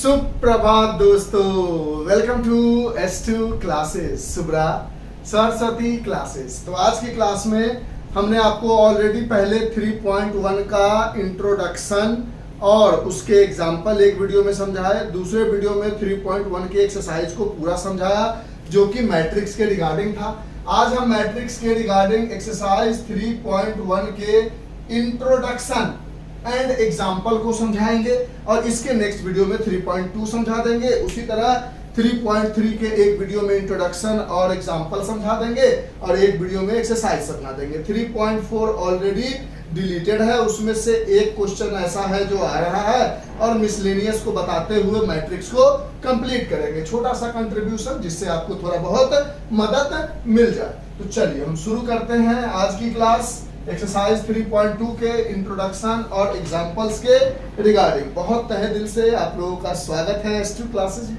सुप्रभात दोस्तों, welcome to S2 classes, Subra Saraswati classes. तो आज की क्लास में हमने आपको ऑलरेडी पहले 3.1 का इंट्रोडक्शन और उसके एग्जाम्पल एक वीडियो में समझाया, दूसरे वीडियो में 3.1 के एक्सरसाइज को पूरा समझाया जो कि मैट्रिक्स के रिगार्डिंग था। आज हम मैट्रिक्स के रिगार्डिंग एक्सरसाइज 3.1 के इंट्रोडक्शन एंड एग्जाम्पल को समझाएंगे और इसके नेक्स्ट वीडियो में 3.2 समझा देंगे। उसी तरह 3.3 के एक वीडियो में इंट्रोडक्शन और एग्जाम्पल समझा देंगे और एक वीडियो में एक्सरसाइज समझा देंगे। 3.4 ऑलरेडी डिलीटेड है, उसमें से एक क्वेश्चन ऐसा है जो आ रहा है और मिसलेनियस को बताते हुए मैट्रिक्स को कंप्लीट करेंगे। छोटा सा कंट्रीब्यूशन जिससे आपको थोड़ा बहुत मदद मिल जाए। तो चलिए हम शुरू करते हैं आज की क्लास एक्सरसाइज 3.2 के इंट्रोडक्शन और एग्जांपल्स के रिगार्डिंग। बहुत तहे दिल से आप लोगों का स्वागत है S2 क्लासेस।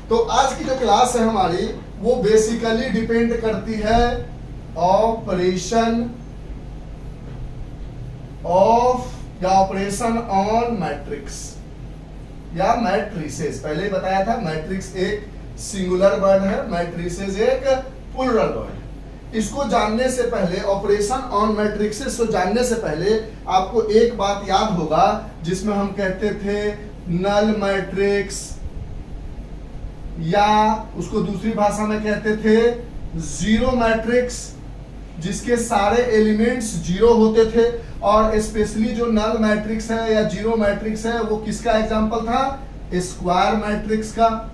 तो आज की जो क्लास है हमारी वो बेसिकली डिपेंड करती है ऑपरेशन ऑफ या ऑपरेशन ऑन मैट्रिक्स या मैट्रिसेस। पहले ही बताया था मैट्रिक्स एक सिंगुलर वर्ड है, मैट्रिसेस एक प्लूरल वर्ड है। इसको जानने से पहले ऑपरेशन ऑन मैट्रिक्सेस को जानने से पहले आपको एक बात याद होगा जिसमें हम कहते थे नल मैट्रिक्स या उसको दूसरी भाषा में कहते थे जीरो मैट्रिक्स, जिसके सारे एलिमेंट्स जीरो होते थे। और स्पेशली जो नल मैट्रिक्स है या जीरो मैट्रिक्स है वो किसका एग्जांपल था? स्क्वायर मैट्रिक्स का।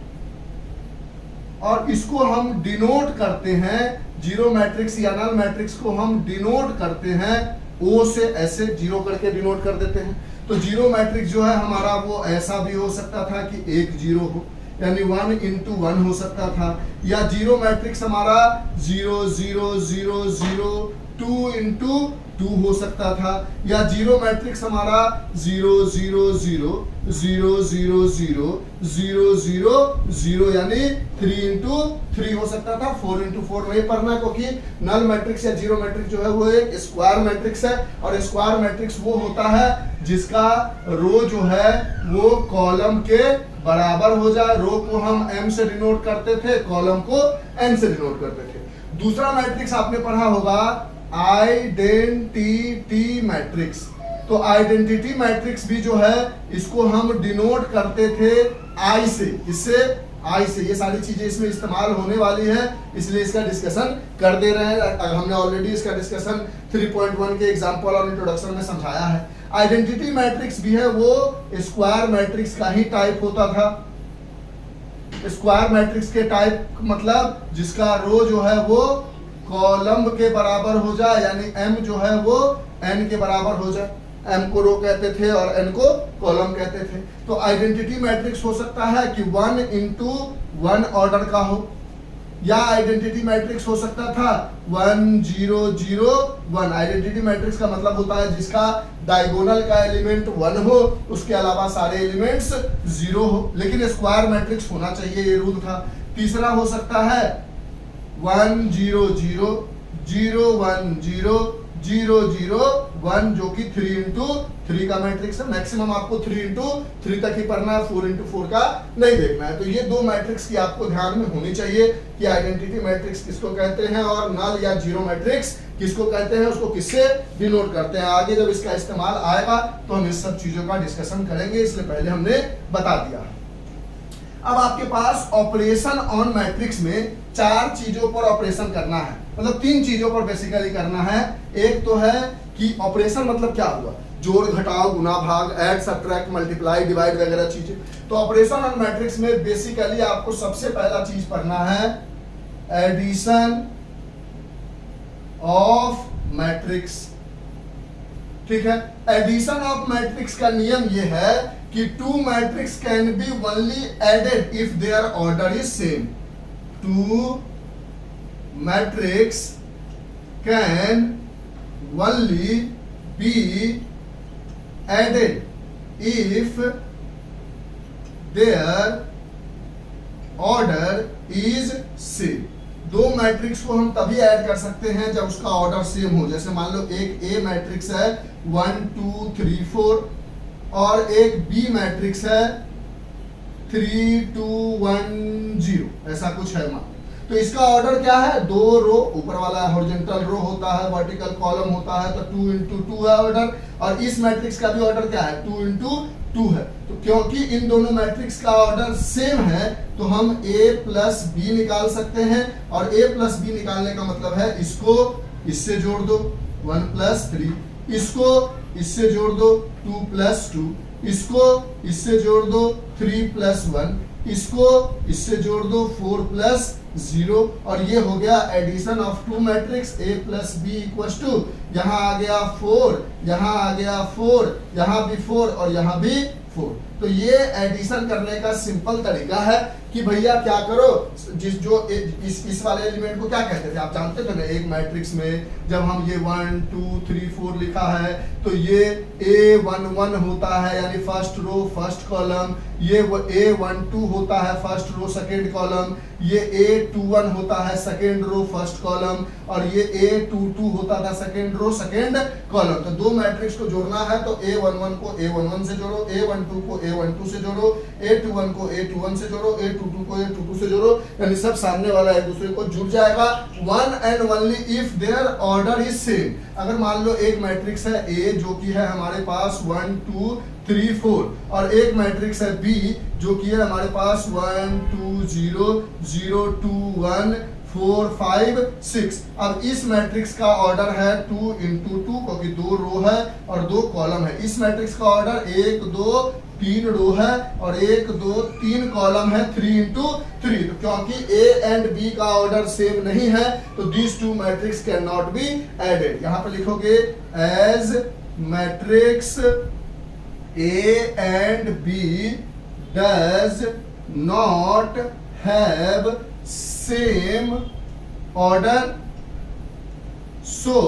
और इसको हम डिनोट करते हैं, जीरो मैट्रिक्स या नल मैट्रिक्स को हम डिनोट करते हैं ओ से, ऐसे जीरो करके डिनोट कर देते हैं। तो जीरो मैट्रिक्स जो है हमारा वो ऐसा भी हो सकता था कि एक जीरो हो, यानी 1 into 1 हो सकता था, या जीरो मैट्रिक्स हमारा 0 0 0 0 2 into 2 हो सकता था, या जीरो मैट्रिक्स हमारा 0 0 0 0 0 0 0 0 0 यानी 3 into 3 हो सकता था। 4 into 4 नहीं पढ़ना क्योंकि नल मैट्रिक्स या जीरो मैट्रिक्स जो है वो एक स्क्वायर मैट्रिक्स है और स्क्वायर मैट्रिक्स वो होता है जिसका रो जो है वो कॉलम के बराबर हो जाए। रो को हम m से डिनोट करते थे, कॉलम को n से डिनोट करते थे। दूसरा मैट्रिक्स आपने पढ़ा होगा आइडेंटिटी मैट्रिक्स। तो आइडेंटिटी मैट्रिक्स भी जो है इसको हम डिनोट करते थे I से, इससे I से। ये सारी चीजें इसमें इस्तेमाल होने वाली है, इसलिए इसका डिस्कशन कर दे रहे हैं। हमने ऑलरेडी इसका डिस्कशन 3.1 के एग्जांपल और इंट्रोडक्शन में समझाया है। आइडेंटिटी मैट्रिक्स भी है वो स्क्वायर मैट्रिक्स का ही टाइप होता था। स्क्वायर मैट्रिक्स के टाइप मतलब जिसका रो जो है वो कॉलम के बराबर हो जाए, यानी m जो है वो n के बराबर हो जाए। m को रो कहते थे और n को कॉलम कहते थे। तो आइडेंटिटी मैट्रिक्स हो सकता है कि 1 into 1 ऑर्डर का हो, या आइडेंटिटी मैट्रिक्स हो सकता था 1 0 0 1। आइडेंटिटी मैट्रिक्स का मतलब होता है जिसका डायगोनल का एलिमेंट 1 हो, उसके अलावा सारे एलिमेंट्स 0 हो। लेकिन स्क्वायर मैट्रिक्स होना चाहिए, ये रूल था। तीसरा हो सकता है 1 0 0 0 1 0 0 0 1 जो कि 3 into 3 का मैट्रिक्स है। मैक्सिमम आपको 3 into 3 तक ही पढ़ना है, 4 into 4 का नहीं देखना है। तो ये दो मैट्रिक्स की आपको ध्यान में होनी चाहिए कि आइडेंटिटी मैट्रिक्स किसको कहते हैं और नल या जीरो मैट्रिक्स किसको कहते हैं, उसको किससे डिनोट करते हैं। आगे जब इसका इस्तेमाल आएगा तो हम इस सब चीजों का डिस्कशन करेंगे, इसलिए पहले हमने बता दिया। अब आपके पास ऑपरेशन ऑन मैट्रिक्स में 4 चीजों पर ऑपरेशन करना है, मतलब 3 चीजों पर बेसिकली करना है। एक तो है कि ऑपरेशन मतलब क्या हुआ, जोड़ घटाव गुना भाग, ऐड सब्ट्रैक्ट मल्टीप्लाई डिवाइड वगैरह चीजें। तो ऑपरेशन ऑन मैट्रिक्स में बेसिकली आपको सबसे पहला चीज पढ़ना है एडिशन ऑफ मैट्रिक्स। ठीक है, एडिशन ऑफ मैट्रिक्स का नियम यह है कि 2 matrix can be only added if their order is same. 2 matrix can only be added if their order is same. 2 matrix को हम तभी ऐड कर सकते हैं जब उसका ऑर्डर सेम हो। जैसे मान लो एक ए मैट्रिक्स है 1 2 3 4 और एक बी मैट्रिक्स है 3 2 1 0 ऐसा कुछ है मान। तो इसका ऑर्डर क्या है, 2 रो, ऊपर वाला हॉरिजॉन्टल रो होता है, वर्टिकल कॉलम होता है, तो 2 into 2 है ऑर्डर। और इस मैट्रिक्स का भी ऑर्डर क्या है, 2 into 2 है। तो क्योंकि इन दोनों मैट्रिक्स का ऑर्डर सेम है तो हम a प्लस बी निकाल सकते हैं। और a प्लस बी निकालने का मतलब है इसको इससे जोड़ दो 1 प्लस 3, इसको इससे जोड़ दो 2 प्लस 2, इसको इससे जोड़ दो 3 प्लस 1, इसको इससे जोड़ दो 4 प्लस 0। और ये हो गया addition of two matrix a plus B equals to, यहाँ आ गया 4, यहाँ आ गया 4, यहाँ भी 4 और यहाँ भी 4। तो ये एडिशन करने का सिंपल तरीका है कि भैया क्या करो, इस वाले एलिमेंट को क्या कहते थे आप जानते थे ना, एक मैट्रिक्स में जब हम ये 1 2 3 4 लिखा है तो ये A11 होता है यानी फर्स्ट रो फर्स्ट कॉलम, ये A12 होता है फर्स्ट रो सेकेंड कॉलम, ये A21 होता है सेकेंड रो फर्स्ट कॉलम, और ये A22 होता था सेकेंड रो सेकेंड कॉलम। तो दो मैट्रिक्स को जोड़ना है तो A11 को A11 से जोड़ो, A12 को A12 से जोड़ो, A21 को A21 से जोड़ो, A22 को A22 से जोड़ो, यानी सब सामने वाला एक दूसरे को जुड़ जाएगा। One and only if their order is same. अगर मान लो एक मैट्रिक्स है A जो कि है हमारे पास 1 2 3 4 और एक मैट्रिक्स है B जो कि है हमारे पास 1 2 0 0 2 1 4 5 6। अब इस मैट्रिक्स का ऑर्डर है 2 into 2 क्योंकि 2 रो है और 2 कॉलम है। इस मैट्रिक्स का ऑर्डर 1 2 3 रो है और 1 2 3 कॉलम है 3 into 3। तो क्योंकि A एंड B का ऑर्डर सेम नहीं है तो this two matrix can not be added. यहाँ पे लिखोगे as matrix A and B does not have same order, so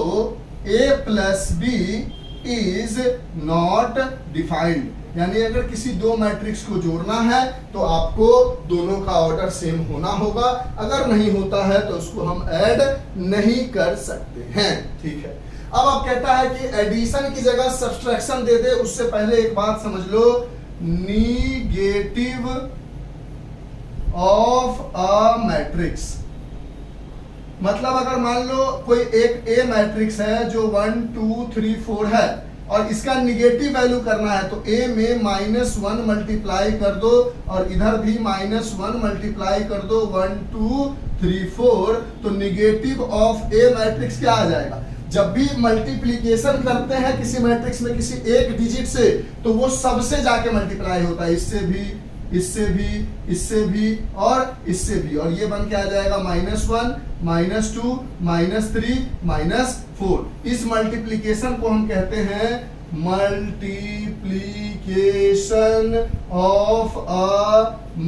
A plus B is not defined। यानी अगर किसी दो मैट्रिक्स को जोड़ना है तो आपको दोनों का ऑर्डर सेम होना होगा, अगर नहीं होता है तो उसको हम ऐड नहीं कर सकते हैं। ठीक है, अब आप कहता है कि एडिशन की जगह सब्सट्रैक्शन दे दे, उससे पहले एक बात समझ लो, निगेटिव ऑफ अ मैट्रिक्स मतलब अगर मान लो कोई एक A मैट्रिक्स है जो 1 2 3 4 है और इसका निगेटिव वैल्यू करना है तो A में -1 मल्टीप्लाई कर दो और इधर भी -1 मल्टीप्लाई कर दो 1 2 3 4। तो निगेटिव ऑफ A मैट्रिक्स क्या आ जाएगा, जब भी मल्टीप्लिकेशन करते हैं किसी मैट्रिक्स में किसी एक डिजिट से तो वो सबसे जाके मल्टीप्लाई होता है, इससे भी इससे भी इससे भी और इससे भी, और ये बन के आ जाएगा -1 -2 -3 -4। इस मल्टीप्लिकेशन को हम कहते हैं multiplication of a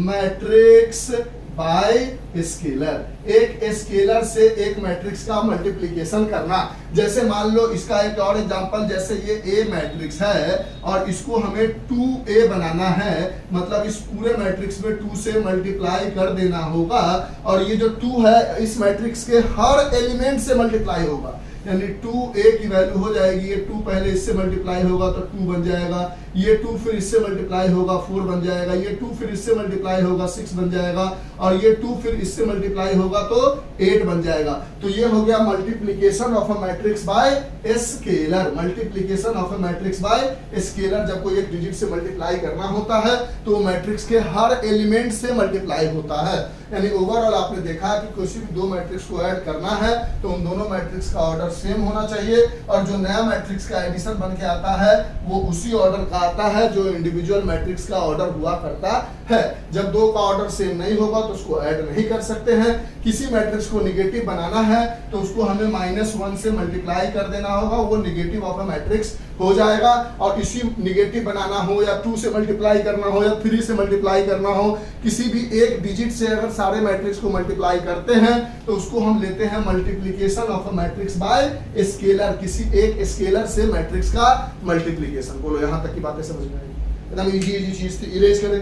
matrix by scalar. एक स्केलर से एक मैट्रिक्स का मल्टीप्लिकेशन करना। जैसे मान लो इसका एक और एग्जांपल, जैसे ये A मैट्रिक्स है और इसको हमें 2A बनाना है, मतलब इस पूरे मैट्रिक्स में 2 से मल्टीप्लाई कर देना होगा और ये जो 2 है इस मैट्रिक्स के हर एलिमेंट से मल्टीप्लाई होगा, यानी 2A की वैल्यू हो जाएगी, ये 2 पहले इससे मल्टीप्लाई होगा तो 2 बन जाएगा, ये 2 फिर इससे मल्टीप्लाई होगा 4 बन जाएगा, ये 2 फिर इससे मल्टीप्लाई होगा 6 बन जाएगा और ये 2 फिर इससे मल्टीप्लाई होगा तो 8 बन जाएगा। तो ये हो गया multiplication of a matrix by scalar. Multiplication of a matrix by scalar, जब कोई एक डिजिट से मल्टीप्लाई करना होता है तो मैट्रिक्स के हर एलिमेंट से मल्टीप्लाई होता है। यानी ओवरऑल आपने देखा कि किसी भी दो मैट्रिक्स को ऐड करना है तो उन दोनों मैट्रिक्स का ऑर्डर सेम होना चाहिए और जो नया मैट्रिक्स का एडिशन बन के आता है वो उसी ऑर्डर का आता है जो इंडिविजुअल मैट्रिक्स का ऑर्डर हुआ करता है। जब दो का ऑर्डर सेम नहीं होगा तो उसको ऐड नहीं कर सकते हैं। किसी मैट्रिक्स को निगेटिव बनाना है तो उसको हमें -1 से मल्टीप्लाई कर देना होगा, वो निगेटिव ऑफ अ मैट्रिक्स हो जाएगा। और इसी निगेटिव बनाना हो या 2 से मल्टीप्लाई करना हो या 3 से मल्टीप्लाई करना हो, किसी भी एक डिजिट से अगर सारे मैट्रिक्स को मल्टीप्लाई करते हैं तो उसको हम लेते हैं multiplication of a matrix by scalar, किसी एक स्केलर से मैट्रिक्स का मल्टीप्लिकेशन। बोलो यहाँ तक की बातें समझ में आई? एकदम इजी चीज थी, इरेज करें।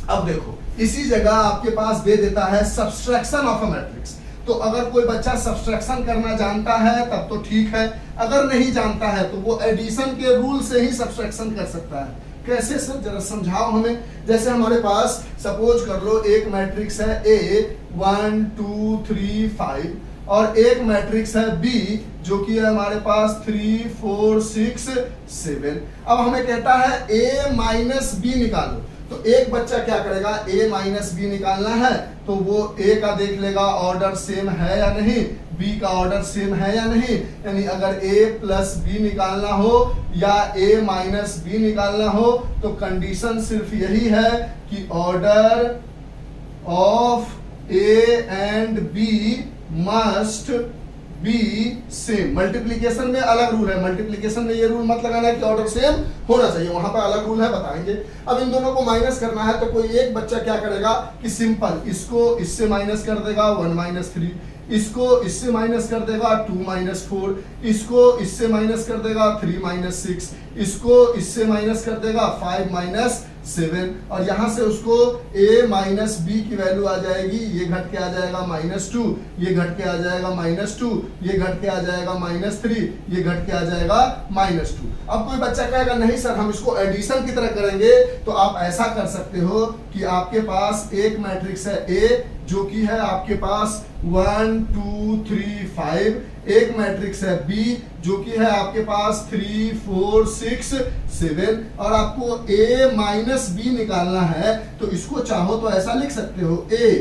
अब देखो इसी जगह आपके पास दे देता है सब्सट्रैक्शन ऑफ अ मैट्रिक्स। तो अगर कोई बच्चा सब्सट्रैक्शन करना जानता है तब तो ठीक है, अगर नहीं जानता है तो वो एडिशन के रूल से ही सब्सट्रैक्शन कर सकता है। कैसे सर, जरा समझाओ हमें। जैसे हमारे पास सपोज कर लो एक मैट्रिक्स है A 1 2 3 5 और एक मैट्रिक्स है B जो कि है हमारे पास 3 4 6 7। अब हमें कहता है A माइनस बी निकालो, तो एक बच्चा क्या करेगा, A माइनस बी निकालना है तो वो A का देख लेगा ऑर्डर सेम है या नहीं, B का ऑर्डर सेम है या नहीं। यानी अगर A प्लस बी निकालना हो या A माइनस बी निकालना हो तो कंडीशन सिर्फ यही है कि order of A and B must be same. Multiplication में अलग रूल है, मल्टीप्लीकेशन में ये रूल मत लगाना कि ऑर्डर सेम होना चाहिए, वहां पर अलग रूल है, बताएंगे। अब इन दोनों को माइनस करना है तो कोई एक बच्चा क्या करेगा कि सिंपल इसको इससे माइनस कर देगा 1 माइनस 3, इसको इससे माइनस कर देगा 2 माइनस 4, इसको इससे माइनस कर देगा 3 माइनस 6, इसको इससे माइनस कर देगा 5 माइनस 7 और यहां से उसको A माइनस बी की वैल्यू आ जाएगी, ये घट के आ जाएगा -2, ये घट के आ जाएगा -2, ये घट के आ जाएगा -3, ये घट के आ जाएगा -2। अब कोई बच्चा कहेगा नहीं सर हम इसको एडिशन की तरह करेंगे, तो आप ऐसा कर सकते हो कि आपके पास एक मैट्रिक्स है A जो कि है आपके पास 1 2 3 5, एक मैट्रिक्स है B जो कि है आपके पास 3 4 6 7 और आपको A माइनस बी निकालना है तो इसको चाहो तो ऐसा लिख सकते हो A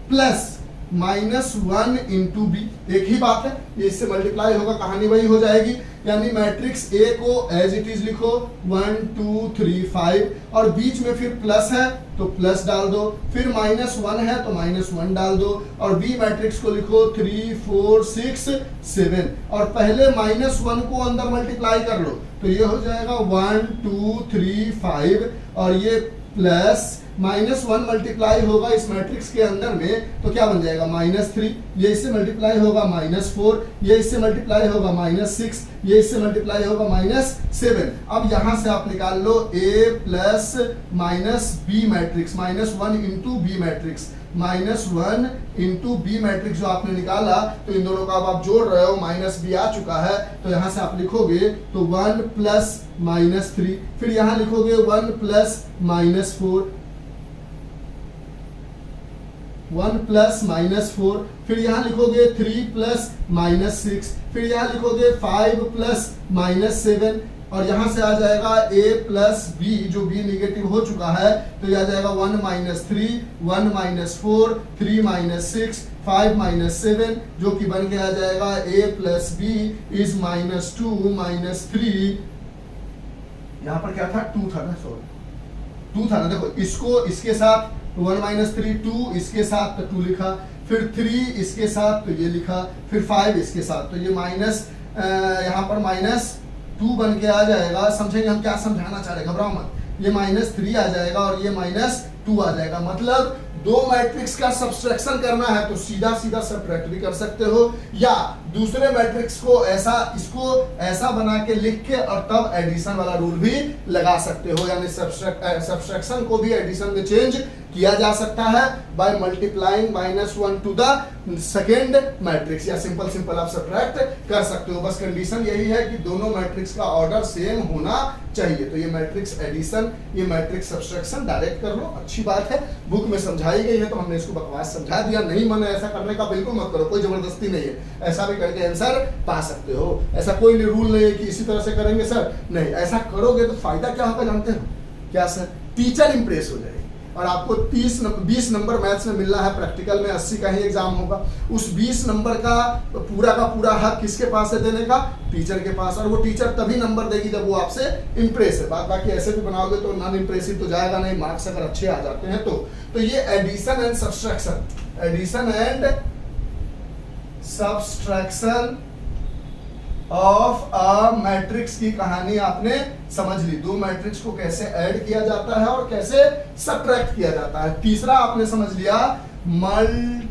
प्लस -1 इंटू बी, एक ही बात है, ये इससे मल्टीप्लाई होगा, कहानी वही हो जाएगी। यानी मैट्रिक्स A को एज इट इज लिखो 1 2 3 5 और बीच में फिर प्लस है तो प्लस डाल दो, फिर -1 है तो -1 डाल दो और B मैट्रिक्स को लिखो 3 4 6 7 और पहले -1 को अंदर मल्टीप्लाई कर लो तो ये हो जाएगा 1 2 3 5 और ये प्लस -1 मल्टीप्लाई होगा इस मैट्रिक्स के अंदर में तो क्या बन जाएगा -3, ये इससे मल्टीप्लाई होगा -4, ये इससे मल्टीप्लाई होगा -6, ये इससे मल्टीप्लाई होगा -7। अब यहां से आप निकाल लो A plus minus B matrix, -1 into B matrix, -1 into B matrix जो आपने निकाला तो इन दोनों का अब आप जोड़ रहे हो, -b आ चुका है तो यहां से आप लिखोगे तो 1 प्लस -3, फिर यहां लिखोगे 1 प्लस -4, 1 प्लस -4, फिर यहां लिखोगे 3 प्लस -6, फिर यहां लिखोगे 5 प्लस -7 और यहां से आ जाएगा A प्लस बी जो B निगेटिव हो चुका है तो यह आ जाएगा 1 -3, 1 -4, 3 -6, 5 -7 जो कि बन के आ जाएगा A प्लस बी इज -2 -3। यहां पर क्या था 2 था ना, सॉरी 2 था ना, देखो इसको इसके साथ 1 -3 2 इसके साथ तो 2 लिखा, फिर 3 इसके साथ तो ये लिखा, फिर 5 इसके साथ तो ये माइनस यहाँ पर -2 बन के आ जाएगा। समझेंगे हम क्या समझाना चाह रहे, घबराओ मत, ये -3 आ जाएगा और ये -2 आ जाएगा। मतलब दो मैट्रिक्स का सब्सट्रैक्शन करना है तो सीधा सीधा सब्ट्रैक्ट भी कर सकते हो या दूसरे मैट्रिक्स को ऐसा इसको ऐसा बना के लिख के और तब एडिशन वाला रूल भी लगा सकते हो। यानी सब्सट्रैक्शन को भी एडिशन में चेंज किया जा सकता है by multiplying -1 to the second matrix या सिंपल आप सब्ट्रैक्ट कर सकते हो। बस कंडीशन यही है कि दोनों मैट्रिक्स का ऑर्डर सेम होना चाहिए। तो ये मैट्रिक्स एडिशन, ये मैट्रिक्स सब्सट्रैक्शन डायरेक्ट कर लो, अच्छी बात है, बुक में समझाई गई है तो हमने इसको बकवास समझा दिया। नहीं मन है ऐसा करने का, बिल्कुल मत करो, कोई जबरदस्ती नहीं है, ऐसा भी करके आंसर पा सकते हो। ऐसा कोई नहीं रूल नहीं है कि इसी तरह से करेंगे सर, नहीं, ऐसा करोगे तो फायदा क्या होगा जानते हो क्या सर? टीचर इंप्रेस हो जाएगी और आपको 20 नंबर मैथ्स में मिलना है, प्रैक्टिकल में 80 का ही एग्जाम होगा। उस 20 नंबर का पूरा हक किसके पास है देने का? टीचर के पास, और वो टीचर तभी नंबर देगी जब वो आपसे इंप्रेस है। बाकी ऐसे भी बनाओगे तो नॉन इंप्रेसिव तो जाएगा नहीं, मार्क्स अगर अच्छे आ जाते हैं तो ये addition and subtraction, addition and subtraction of a matrix की कहानी आपने समझ ली। दो मैट्रिक्स को कैसे ऐड किया जाता है और कैसे सब्ट्रैक्ट किया जाता है। तीसरा आपने समझ लिया multiplication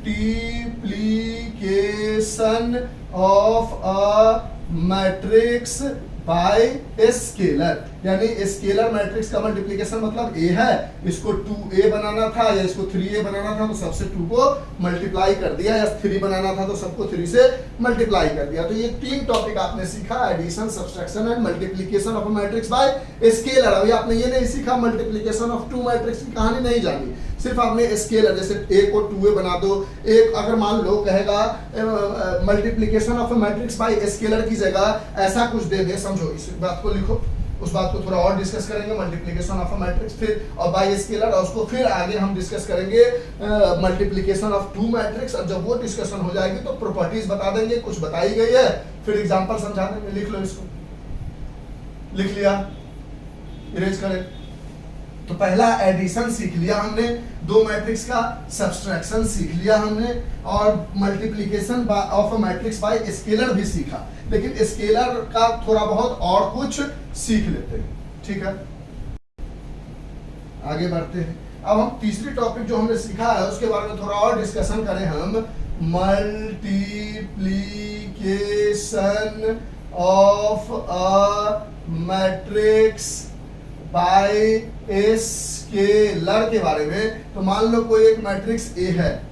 of a matrix bye a scalar. यानी स्केलर मैट्रिक्स का मल्टीप्लिकेशन मतलब ए है, इसको 2a बनाना था या इसको 3a बनाना था तो सबसे 2 को मल्टीप्लाई कर दिया, या 3 बनाना था तो सबको 3 से मल्टीप्लाई कर दिया। तो ये 3 टॉपिक आपने सीखा, addition, subtraction and multiplication of a matrix by scalar. अभी आपने ये नहीं सीखा मल्टीप्लिकेशन ऑफ 2 मैट्रिक्स की कहानी नहीं जानी, सिर्फ आपने स्केलर, जैसे a को 2a बना दो, एक अगर मान लो कहेगा multiplication of matrix by scalar की जगह ऐसा कुछ दे दे, समझो इस बात को लिखो, उस बात को थोड़ा और डिस्कस करेंगे, मल्टीप्लिकेशन ऑफ मैट्रिक्स फिर और बाय स्केलर, और उसको फिर आगे हम डिस्कस करेंगे मल्टीप्लिकेशन ऑफ 2 मैट्रिक्स। और जब वो डिस्कशन हो जाएगी तो प्रॉपर्टीज बता देंगे, कुछ बताई गई है, फिर एग्जांपल समझा देंगे। लिख लो इसको, लिख लिया, इरेज करें। तो पहला एडिशन सीख लिया हमने 2 मैट्रिक्स का, सब्सट्रैक्शन सीख लिया हमने, और multiplication of matrix by scalar भी सीखा, लेकिन स्केलर का थोड़ा बहुत और कुछ सीख लेते हैं, ठीक है। आगे बढ़ते हैं। अब हम तीसरी टॉपिक जो हमने सीखा है उसके बारे में थोड़ा और डिस्कशन करें हम, multiplication of a matrix by scalar के बारे में। तो मान लो कोई एक मैट्रिक्स A है,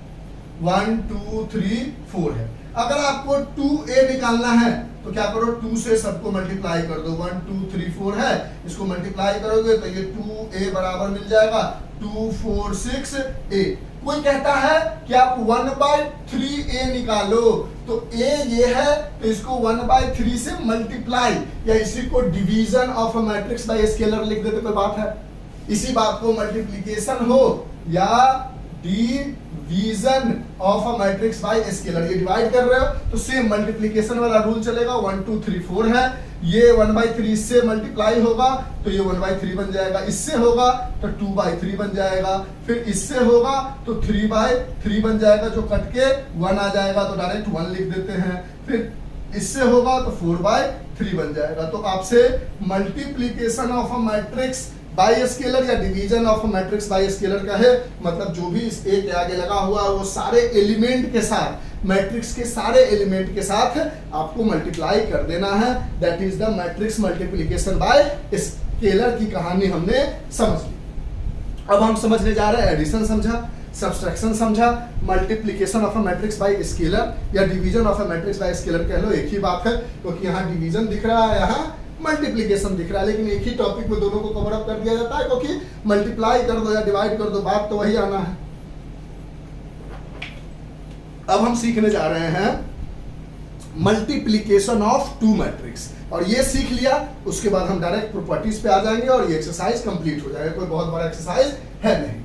1 2 3 4 है, अगर आपको 2a निकालना है तो क्या करो, 2 से सबको मल्टीप्लाई कर दो, 1 2 3 4 है, इसको मल्टीप्लाई करोगे तो ये 2a बराबर मिल जाएगा 2 4 6a। कोई कहता है कि आप 1/3a निकालो, तो a ये है तो इसको 1/3 से मल्टीप्लाई, या इसी को division of a matrix by scalar लिख देते, कोई बात है। इसी बात को मल्टीप्लिकेशन हो या division of a matrix by scalar, ये डिवाइड कर रहे हो तो सेम मल्टीप्लिकेशन वाला रूल चलेगा। 1 2 3 4 है, ये 1/3 से मल्टीप्लाई होगा तो ये 1/3 बन जाएगा, इससे होगा तो 2/3 बन जाएगा, फिर इससे होगा तो 3/3 बन जाएगा, जो कट के 1 आ जाएगा तो डायरेक्ट 1 लिख देते हैं, फिर इससे होगा तो 4/3 बन जाएगा। तो आपसे multiplication of a matrix by scalar या division of matrix by scalar का है मतलब जो भी इस ए के आगे लगा हुआ है वो सारे एलिमेंट के साथ, मैट्रिक्स के सारे एलिमेंट के साथ आपको मल्टीप्लाई कर देना है। That is the matrix multiplication bye scalar की कहानी हमने समझ ली। अब हम समझने जा रहे हैं एडिशन समझा, सब्सट्रैक्शन समझा, multiplication of a matrix by scalar या division of a matrix by scalar कह लो, एक ही बात है, क्योंकि यहाँ डिवीजन दिख रहा है, यहाँ मल्टीप्लिकेशन दिख रहा है, लेकिन एक ही टॉपिक में दोनों को कवर अप कर दिया जाता है, क्योंकि मल्टीप्लाई कर दो या डिवाइड कर दो बात तो वही आना है। अब हम सीखने जा रहे हैं मल्टीप्लिकेशन ऑफ 2 मैट्रिक्स, और ये सीख लिया उसके बाद हम डायरेक्ट प्रॉपर्टीज पे आ जाएंगे और ये एक्सरसाइज कंप्लीट हो जाएगा, कोई बहुत बड़ा एक्सरसाइज है नहीं।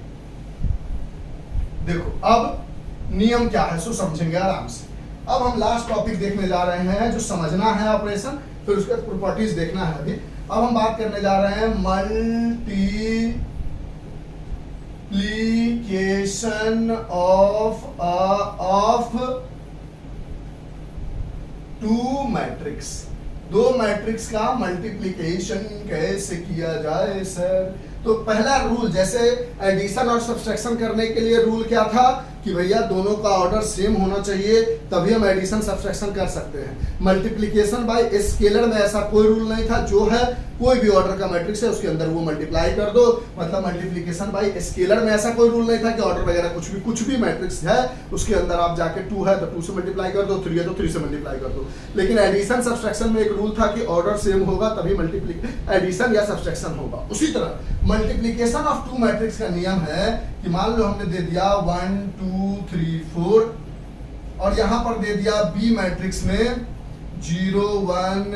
देखो अब नियम क्या है सो समझेंगे आराम से। अब हम लास्ट टॉपिक देखने जा रहे हैं जो समझना है ऑपरेशन, फिर उसके प्रॉपर्टीज देखना है। अभी अब हम बात करने जा रहे हैं मल्टीप्लिकेशन ऑफ 2 मैट्रिक्स। 2 मैट्रिक्स का मल्टीप्लिकेशन कैसे किया जाए सर? तो पहला रूल, जैसे एडिशन और सब्सट्रैक्शन करने के लिए रूल क्या था कि भैया दोनों का ऑर्डर सेम होना चाहिए, तभी हम एडिशन सब्सट्रैक्शन कर सकते हैं। मल्टीप्लिकेशन बाय स्केलर में ऐसा कोई रूल नहीं था, जो है कोई भी ऑर्डर का मैट्रिक्स है उसके अंदर वो मल्टीप्लाई कर दो, मतलब मल्टीप्लिकेशन बाय स्केलर में ऐसा कोई रूल नहीं था कि ऑर्डर वगैरह कुछ भी मैट्रिक्स है उसके अंदर आप जाके 2 है तो 2 से मल्टीप्लाई कर दो, 3 है तो 3 से मल्टीप्लाई कर दो। लेकिन एडिशन सब्सट्रैक्शन में एक रूल था कि ऑर्डर सेम होगा तभी एडिशन या सब्सट्रैक्शन होगा। उसी तरह मल्टीप्लिकेशन ऑफ 2 मैट्रिक्स का नियम है कि मान लो हमने दे दिया 1 2 3 4 और यहां पर दे दिया बी मैट्रिक्स में 0 1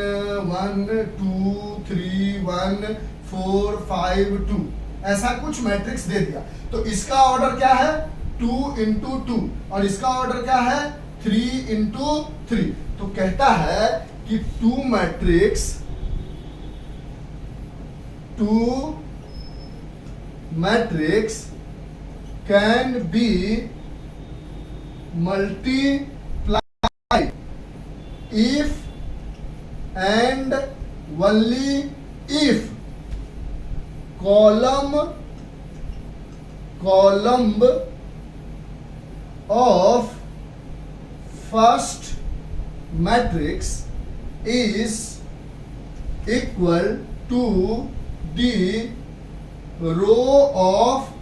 1 2 3 1 4 5 2, ऐसा कुछ मैट्रिक्स दे दिया। तो इसका ऑर्डर क्या है 2 into 2 और इसका ऑर्डर क्या है 3 into 3। तो कहता है कि 2 matrix can be multiplied if and only if column of first matrix is equal to the row of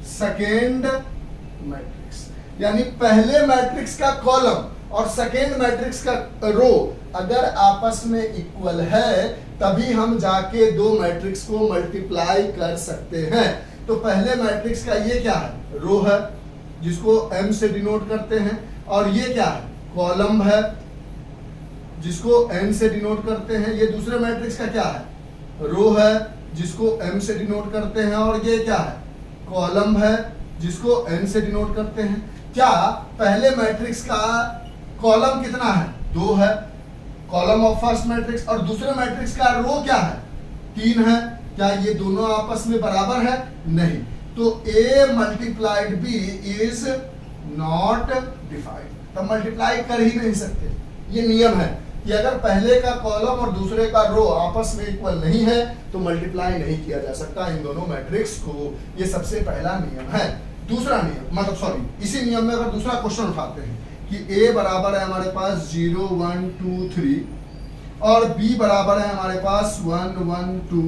second matrix, यानी पहले मैट्रिक्स का कॉलम और सेकेंड मैट्रिक्स का रो अगर आपस में इक्वल है तभी हम जाके दो मैट्रिक्स को मल्टीप्लाई कर सकते हैं। तो पहले मैट्रिक्स का ये क्या है, रो है जिसको m से डिनोट करते हैं, और ये क्या है, कॉलम है जिसको n से डिनोट करते हैं। ये दूसरे मैट्रिक्स का क्या है, रो है जिसको m से डिनोट करते हैं, और ये क्या है, कॉलम है जिसको n से डिनोट करते हैं। क्या पहले मैट्रिक्स का कॉलम कितना है, 2 है, कॉलम ऑफ फर्स्ट मैट्रिक्स, और दूसरे मैट्रिक्स का रो क्या है, 3 है। क्या ये दोनों आपस में बराबर है, नहीं। तो a multiplied b is not defined, तब मल्टीप्लाई कर ही नहीं सकते। ये नियम है कि अगर पहले का कॉलम और दूसरे का रो आपस में इक्वल नहीं है तो मल्टीप्लाई नहीं किया जा सकता इन दोनों मैट्रिक्स को। ये सबसे पहला नियम है। दूसरा नियम, मतलब सॉरी, इसी नियम में अगर दूसरा क्वेश्चन उठाते हैं कि a बराबर है हमारे पास 0 1 2 3 और b बराबर है हमारे पास 1 1 2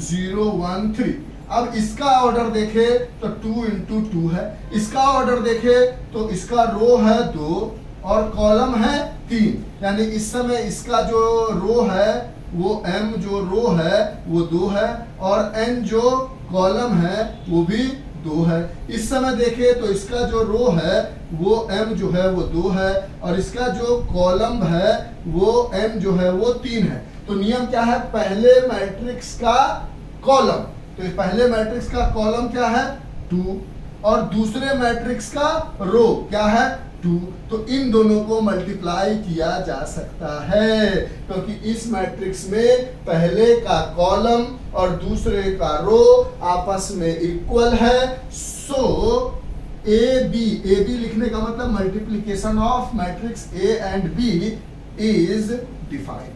0 1 3। अब इसका ऑर्डर देखे तो 2 into 2 है, इसका ऑर्डर देखे तो इसका रो है 2 और कॉलम है 3, यानी इस समय इसका जो रो है वो m जो रो है वो 2 है और n जो कॉलम है वो भी 2 है। इस समय देखे तो इसका जो रो है वो m जो है वो 2 है और इसका जो कॉलम है वो m जो है वो 3 है। तो नियम क्या है, पहले मैट्रिक्स का कॉलम, तो इस पहले मैट्रिक्स का कॉलम क्या है 2 और दूसरे मैट्रिक्स का रो क्या है 2, तो इन दोनों को मल्टीप्लाई किया जा सकता है क्योंकि इस मैट्रिक्स में पहले का कॉलम और दूसरे का रो आपस में इक्वल है। सो ए बी लिखने का मतलब multiplication of matrix A and B is defined,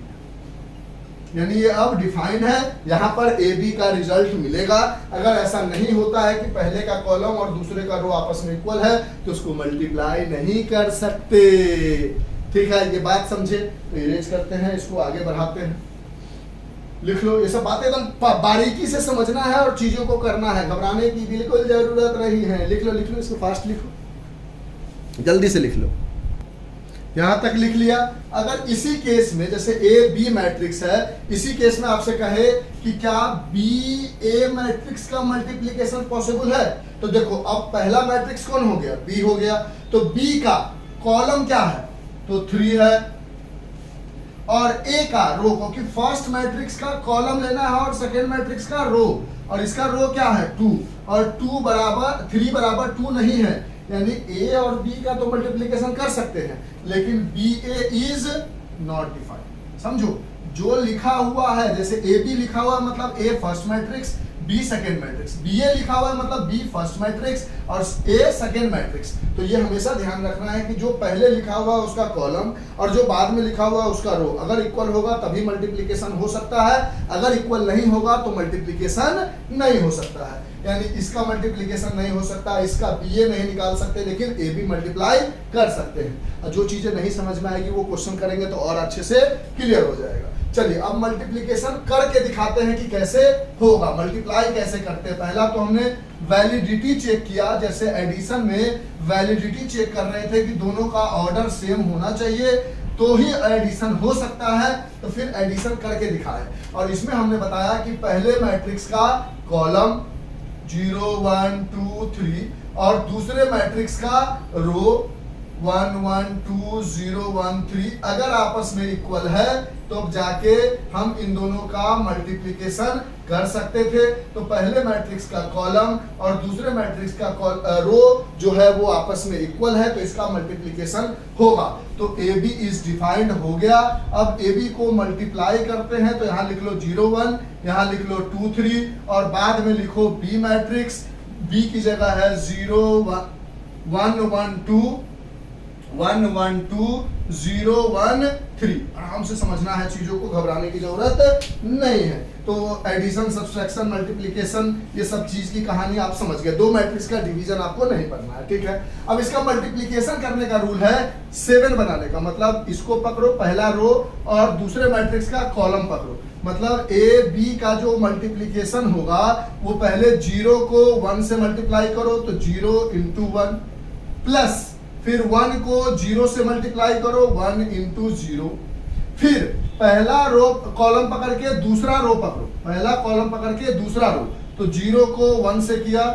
यानी ये अब डिफाइंड है, यहां पर ए बी का रिजल्ट मिलेगा। अगर ऐसा नहीं होता है कि पहले का कॉलम और दूसरे का रो आपस में इक्वल है तो उसको मल्टीप्लाई नहीं कर सकते। ठीक है, ये बात समझे। तो इरेज करते हैं, इसको आगे बढ़ाते हैं। लिख लो, ये सब बातें एकदम बारीकी से समझना है और चीजों को करना है, घबराने की बिल्कुल जरूरत नहीं है। लिख लो इसको फास्ट लिखो, जल्दी से लिख लो। यहां तक लिख लिया। अगर इसी केस में जैसे ए बी मैट्रिक्स है, इसी केस में आपसे कहे कि क्या बी ए मैट्रिक्स का मल्टीप्लिकेशन पॉसिबल है, तो देखो अब पहला मैट्रिक्स कौन हो गया, बी हो गया। तो बी का कॉलम क्या है, तो 3 है और ए का रो, क्योंकि फर्स्ट मैट्रिक्स का कॉलम लेना है और सेकेंड मैट्रिक्स का रो, और इसका रो क्या है 2 और 3 बराबर 2 नहीं है, यानी ए और बी का तो मल्टीप्लिकेशन कर सकते हैं लेकिन B A is not defined. समझो, जो लिखा हुआ है जैसे ए बी लिखा हुआ है मतलब A first matrix, B second matrix, B A लिखा हुआ है मतलब बी फर्स्ट मैट्रिक्स और ए सेकेंड मैट्रिक्स। तो ये हमेशा ध्यान रखना है कि जो पहले लिखा हुआ है उसका कॉलम और जो बाद में लिखा हुआ है उसका रो अगर इक्वल होगा तभी मल्टीप्लिकेशन हो सकता है, अगर इक्वल नहीं होगा तो मल्टीप्लिकेशन नहीं हो सकता है। यानी इसका मल्टीप्लिकेशन नहीं हो सकता, इसका बी ए नहीं निकाल सकते लेकिन ए बी मल्टीप्लाई कर सकते हैं। जो चीजें नहीं समझ में आएगी वो क्वेश्चन करेंगे तो और अच्छे से क्लियर हो जाएगा। चलिए अब मल्टीप्लिकेशन करके दिखाते हैं कि कैसे होगा, मल्टीप्लाई कैसे करते हैं। पहला तो हमने वैलिडिटी चेक किया, जैसे एडिशन में वैलिडिटी चेक कर रहे थे कि दोनों का ऑर्डर सेम होना चाहिए तो ही एडिशन हो सकता है, तो फिर एडिशन करके दिखाए। और इसमें हमने बताया कि पहले मैट्रिक्स का कॉलम 0 1 2 3 और दूसरे मैट्रिक्स का रो 1 1 2 0 1 3 अगर आपस में इक्वल है तो अब जाके हम इन दोनों का मल्टीप्लिकेशन कर सकते थे। तो पहले मैट्रिक्स का कॉलम और दूसरे मैट्रिक्स का रो जो है वो आपस में इक्वल है तो इसका मल्टीप्लिकेशन होगा। तो ए बी इज डिफाइंड हो गया। अब ए बी को मल्टीप्लाई करते हैं तो यहाँ लिख लो 0 1, यहाँ लिख लो 2 3 और बाद में लिखो बी मैट्रिक्स, बी की जगह है 0 1 1 2 1 1 2 0 1 3। आराम से समझना है चीजों को, घबराने की जरूरत नहीं है। तो एडिशन सब्सट्रैक्शन मल्टीप्लिकेशन ये सब चीज की कहानी आप समझ गए। दो मैट्रिक्स का डिवीजन आपको नहीं पढ़ना है, ठीक है। अब इसका मल्टीप्लिकेशन करने का रूल है 7 बनाने का, मतलब इसको पकड़ो पहला रो और दूसरे मैट्रिक्स का कॉलम पकड़ो। मतलब ए बी का जो मल्टीप्लीकेशन होगा वो पहले 0 को 1 से मल्टीप्लाई करो तो 0 इंटू 1 प्लस फिर 1 को 0 से मल्टीप्लाई करो 1 इंटू 0, फिर पहला रो कॉलम पकड़ के दूसरा रो पकड़ो, पहला कॉलम पकड़ के दूसरा रो, तो 0 को 1 से किया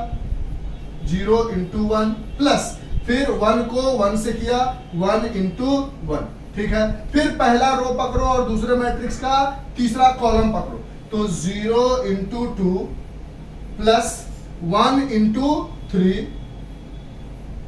0 इंटू 1 प्लस फिर 1 को 1 से किया 1 इंटू 1, ठीक है। फिर पहला रो पकड़ो और दूसरे मैट्रिक्स का तीसरा कॉलम पकड़ो, तो 0 इंटू 2 प्लस 1 इंटू 3।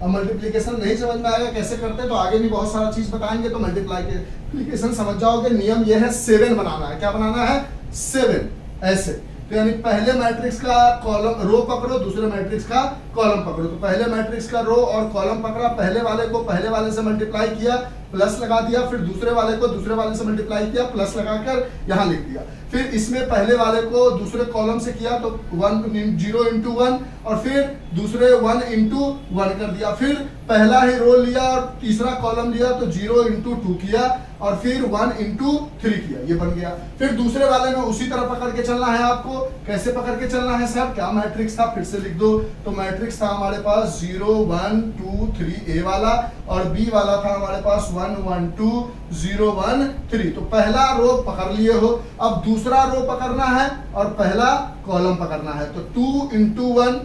अब मल्टीप्लीकेशन नहीं समझ में आएगा कैसे करते हैं तो आगे भी बहुत सारा चीज बताएंगे, तो मल्टीप्लीकेशन समझ जाओगे। नियम ये है 7 बनाना है। क्या बनाना है? 7 ऐसे। तो यानी पहले मैट्रिक्स का कॉलम रो पकड़ो, दूसरे मैट्रिक्स का कॉलम पकड़ो, तो पहले मैट्रिक्स का रो और कॉलम पकड़ा, पहले वाले को पहले वाले से मल्टीप्लाई किया प्लस लगा दिया, फिर दूसरे वाले को दूसरे वाले से मल्टीप्लाई किया प्लस लगाकर यहाँ लिख दिया, फिर इसमें पहले वाले को दूसरे कॉलम से किया तो 0 इंटू 1 और फिर दूसरे 1 इंटू 1 कर दिया, फिर पहला ही रो लिया और तीसरा कॉलम लिया तो 0 इंटू 2 किया और फिर 1 इंटू 3 किया, ये बन गया। फिर दूसरे वाले में उसी तरह पकड़ के चलना है आपको। कैसे पकड़ के चलना है सर? क्या मैट्रिक्स था फिर से लिख दो, तो मैट्रिक्स था हमारे पास 0 1 2 3 ए वाला और बी वाला था हमारे पास 1 1 2 0 1 3। तो पहला रो पकड़ लिए हो, अब दूसरा रो पकड़ना है और पहला कॉलम पकड़ना है, तो 2 इंटू 1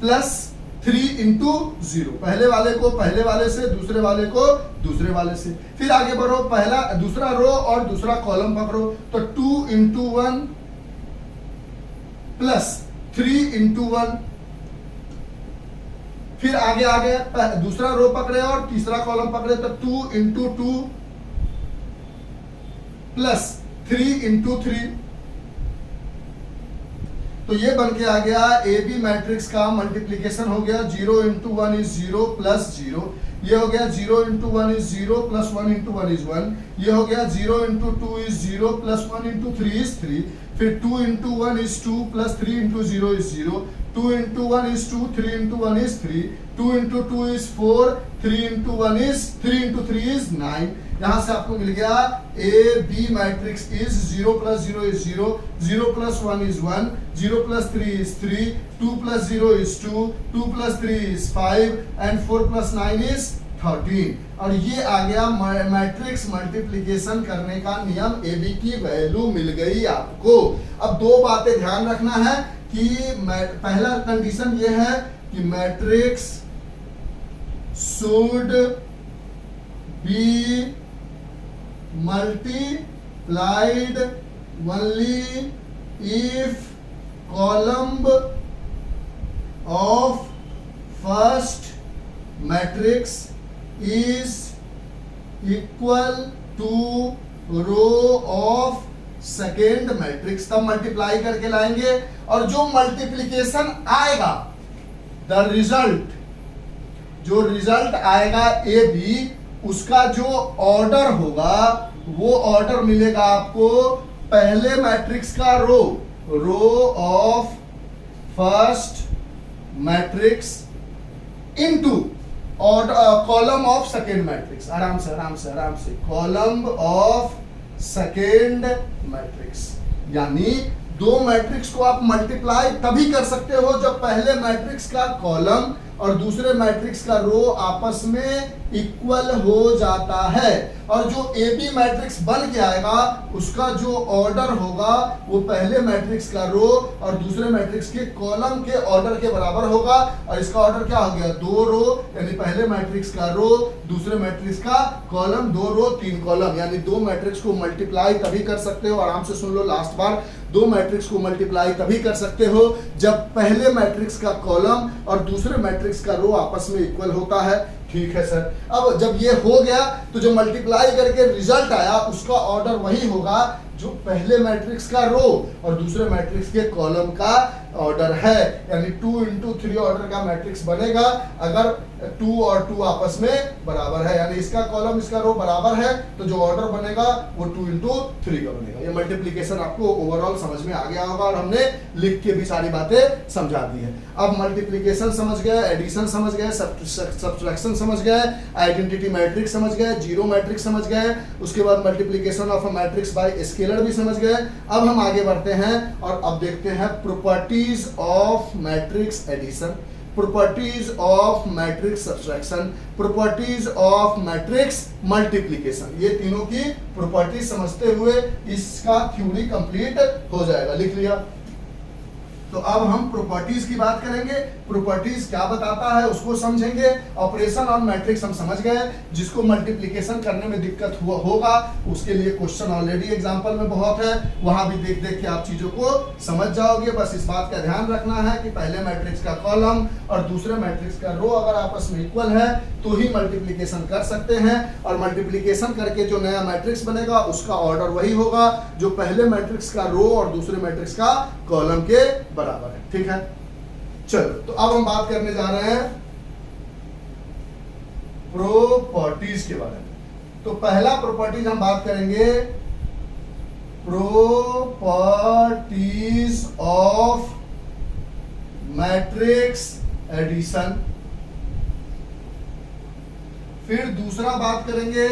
प्लस 3 इंटू 0, पहले वाले को पहले वाले से, दूसरे वाले को दूसरे वाले से। फिर आगे बढ़ो, पहला दूसरा रो और दूसरा कॉलम पकड़ो, तो 2 इंटू 1 प्लस 3 इंटू 1। फिर आगे आगे दूसरा रो पकड़े और तीसरा कॉलम पकड़े, तो 2 इंटू 2 प्लस 3 इंटू 3। तो ये बन के आ गया ए बी मैट्रिक्स का मल्टीप्लीकेशन हो गया। 0 इंटू 1 इज 0 प्लस 0, ये हो गया 0 into 1 is 0 plus 1 into 1 is 1, ये हो गया 0 into 2 is 0 plus 1 into 3 is 3, फिर 2 into 1 is 2 plus 3 into 0 is 0, 2 into 1 is 2, 3 into 1 is 3, 2 into 2 is 4, 3 into 1 is 3 into 3 is 9। यहां से आपको मिल गया A B matrix is 0 plus 0 is 0, 0 plus 1 is 1, 0 plus 3 is 3, 2 plus 0 is 2, 2 plus 3 is 5 and 4 plus 9 is 13। और ये आ गया matrix multiplication करने का नियम। ए बी की वैल्यू मिल गई आपको। अब दो बातें ध्यान रखना है कि पहला कंडीशन ये है कि matrix should be multiplied only if column of first matrix is equal to row of second matrix. तब मल्टीप्लाई करके लाएंगे और जो मल्टीप्लीकेशन आएगा, द रिजल्ट, जो रिजल्ट आएगा ए बी, उसका जो ऑर्डर होगा वो ऑर्डर मिलेगा आपको पहले मैट्रिक्स का row of first matrix into column of second matrix. आराम से कॉलम ऑफ सेकेंड मैट्रिक्स। यानी दो मैट्रिक्स को आप मल्टीप्लाई तभी कर सकते हो जब पहले मैट्रिक्स का कॉलम और दूसरे मैट्रिक्स का रो आपस में इक्वल हो जाता है। और जो ए बी मैट्रिक्स बन के आएगा उसका जो ऑर्डर होगा वो पहले मैट्रिक्स का रो और दूसरे मैट्रिक्स के कॉलम के ऑर्डर के बराबर होगा। और इसका ऑर्डर क्या हो गया? 2 रो, यानी पहले मैट्रिक्स का रो, दूसरे मैट्रिक्स का कॉलम, 2 रो 3 कॉलम। यानी दो मैट्रिक्स को मल्टीप्लाई तभी कर सकते हो, आराम से सुन लो लास्ट बार, दो मैट्रिक्स को मल्टीप्लाई तभी कर सकते हो जब पहले मैट्रिक्स का कॉलम और दूसरे मैट्रिक्स का रो आपस में इक्वल होता है। ठीक है सर। अब जब ये हो गया तो जो मल्टीप्लाई करके रिजल्ट आया उसका ऑर्डर वही होगा जो पहले मैट्रिक्स का रो और दूसरे मैट्रिक्स के कॉलम का ऑर्डर है, यानी 2 into 3 ऑर्डर का मैट्रिक्स बनेगा अगर 2 और 2 आपस में बराबर है, यानी इसका कॉलम इसका रो बराबर है तो जो ऑर्डर बनेगा वो 2 into 3 का बनेगा। ये मल्टीप्लीकेशन आपको ओवरऑल समझ में आ गया होगा और हमने लिख के भी सारी बातें समझा दी है। अब मल्टीप्लीकेशन समझ गए, एडिशन समझ गए, सब्ट्रैक्शन समझ गए, आइडेंटिटी मैट्रिक्स समझ गए, जीरो मैट्रिक्स समझ गए, उसके बाद multiplication of a matrix by scalar भी समझ गए। अब हम आगे बढ़ते हैं और अब देखते हैं properties of matrix addition, properties of matrix subtraction, properties of matrix multiplication. ये तीनों की प्रॉपर्टीज समझते हुए इसका थ्योरी कंप्लीट हो जाएगा। लिख लिया? तो अब हम प्रॉपर्टीज की बात करेंगे, प्रॉपर्टीज क्या बताता है उसको समझेंगे। ऑपरेशन ऑन मैट्रिक्स हम समझ गए, जिसको मल्टीप्लिकेशन करने में दिक्कत होगा उसके लिए क्वेश्चन ऑलरेडी एग्जांपल में बहुत है, वहां भी देख देख के आप चीजों को समझ जाओगे। बस इस बात का ध्यान रखना है कि पहले मैट्रिक्स का कॉलम और दूसरे मैट्रिक्स का रो अगर आपस में इक्वल है तो ही मल्टीप्लिकेशन कर सकते हैं, और मल्टीप्लिकेशन करके जो नया मैट्रिक्स बनेगा उसका ऑर्डर वही होगा जो पहले मैट्रिक्स का रो और दूसरे मैट्रिक्स का कॉलम के बराबर है। ठीक है, चलो तो अब हम बात करने जा रहे हैं प्रॉपर्टीज के बारे में। तो पहला प्रॉपर्टीज हम बात करेंगे प्रॉपर्टीज ऑफ मैट्रिक्स एडिशन, फिर दूसरा बात करेंगे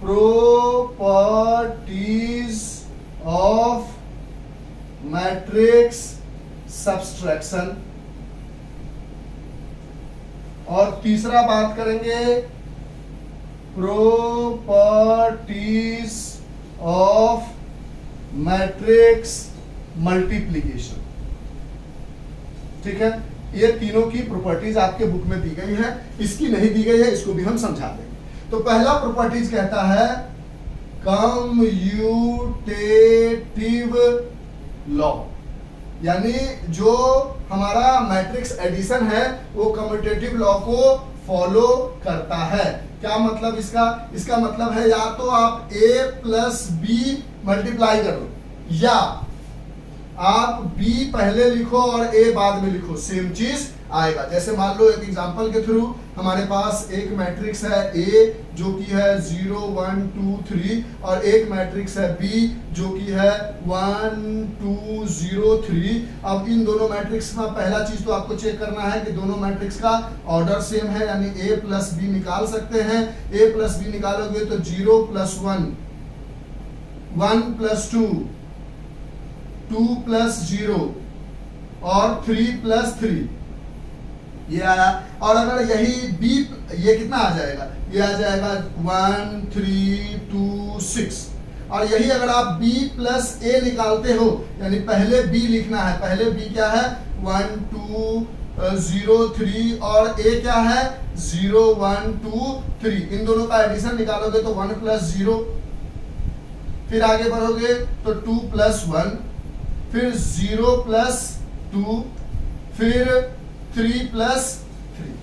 प्रॉपर्टीज ऑफ मैट्रिक्स सब्ट्रैक्शन, और तीसरा बात करेंगे प्रॉपर्टीज ऑफ मैट्रिक्स मल्टीप्लिकेशन। ठीक है, ये तीनों की प्रॉपर्टीज आपके बुक में दी गई है, इसकी नहीं दी गई है, इसको भी हम समझा देंगे। तो पहला प्रॉपर्टीज कहता है कम्यूटेटिव लॉ, यानी जो हमारा मैट्रिक्स एडिशन है वो कम्यूटेटिव लॉ को फॉलो करता है। क्या मतलब इसका? इसका मतलब है या तो आप a प्लस बी मल्टीप्लाई करो, या आप b पहले लिखो और a बाद में लिखो, सेम चीज आएगा। जैसे मान लो एक एग्जांपल के थ्रू हमारे पास एक मैट्रिक्स है A जो कि है 0 1 2 3, और एक मैट्रिक्स है B जो कि है 1 2 0 3। अब इन दोनों मैट्रिक्स में पहला चीज तो आपको चेक करना है कि दोनों मैट्रिक्स का ऑर्डर सेम है, यानी A प्लस बी निकाल सकते हैं। A प्लस बी निकालोगे तो 0 प्लस 1, 1 प्लस 2, 2 प्लस 0 और 3 प्लस 3, ये आया। और अगर यही b, ये कितना आ जाएगा? ये आ जाएगा 1 3 2 6। और यही अगर आप b प्लस a निकालते हो, यानी पहले b लिखना है, पहले b क्या है 1 2 0 3 और a क्या है 0 1 2 3। इन दोनों का एडिशन निकालोगे तो 1 प्लस 0, फिर आगे बढ़ोगे तो 2 प्लस 1, फिर 0 प्लस 2, फिर 3 प्लस 3।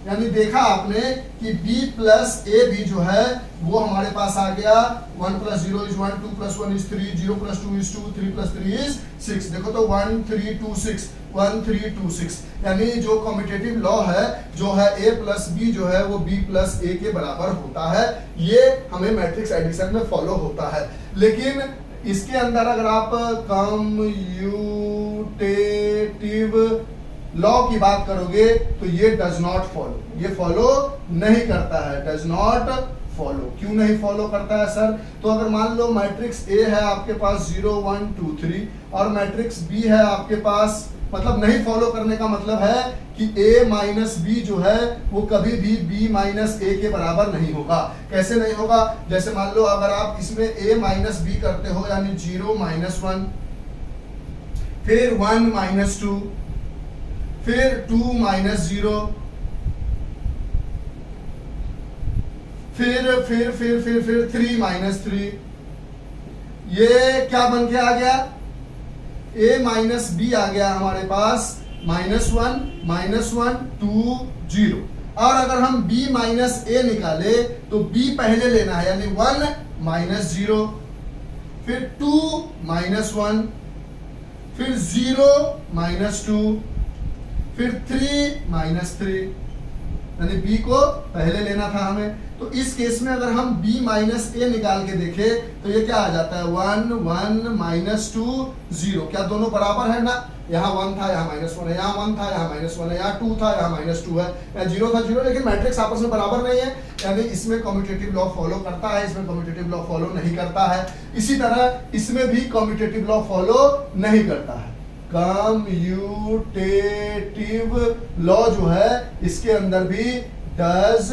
यानी देखा आपने कि b प्लस a भी जो है वो हमारे पास आ गया। 1 plus 0 is 1, 2 plus 1 is 3, 0 plus 2 is 2, 3 plus 3 is 6। देखो तो 1 3 2 6, 1 3 2 6, यानी जो कम्यूटेटिव लॉ है जो है a प्लस b जो है वो b प्लस a के बराबर होता है। ये हमें मैट्रिक्स एडिशन में फॉलो होता है। लेकिन इसके अंदर अगर आप कम्यूटेटिव लॉ की बात करोगे तो ये डज नॉट फॉलो, ये फॉलो नहीं करता है, डज नॉट फॉलो। क्यों नहीं फॉलो करता है सर? तो अगर मान लो मैट्रिक्स A है आपके पास 0 1 2 3 और मैट्रिक्स B है आपके पास, मतलब नहीं फॉलो करने का मतलब है कि A माइनस B जो है वो कभी भी B माइनस A के बराबर नहीं होगा। कैसे नहीं होगा? जैसे मान लो अगर आप इसमें A माइनस B करते हो, यानी 0 माइनस 1, फिर 1 माइनस 2, फिर 2 माइनस 0, फिर 3 माइनस 3। ये क्या बन के आ गया? a माइनस बी आ गया हमारे पास -1 2 0। और अगर हम b माइनस a निकाले तो b पहले लेना है, यानी 1 माइनस 0, फिर 2 माइनस 1, फिर 0 -2, फिर 3 -3, यानी b को पहले लेना था हमें। तो इस केस में अगर हम b माइनस ए निकाल के देखें तो ये क्या आ जाता है 1 1 -2 0। क्या दोनों बराबर है ना? यहाँ 1 था, यहाँ -1 है, यहाँ 1 था, यहाँ -1 है, यहाँ 2 था, यहाँ -2 है, यहाँ 0 था 0, लेकिन मैट्रिक्स आपस में बराबर नहीं है, यानी इसमें कम्यूटेटिव लॉ फॉलो करता है, इसमें कम्यूटेटिव लॉ फॉलो नहीं करता है। इसी तरह इसमें भी कम्यूटेटिव लॉ फॉलो नहीं करता है। कम्यूटेटिव लॉ जो है इसके अंदर भी डज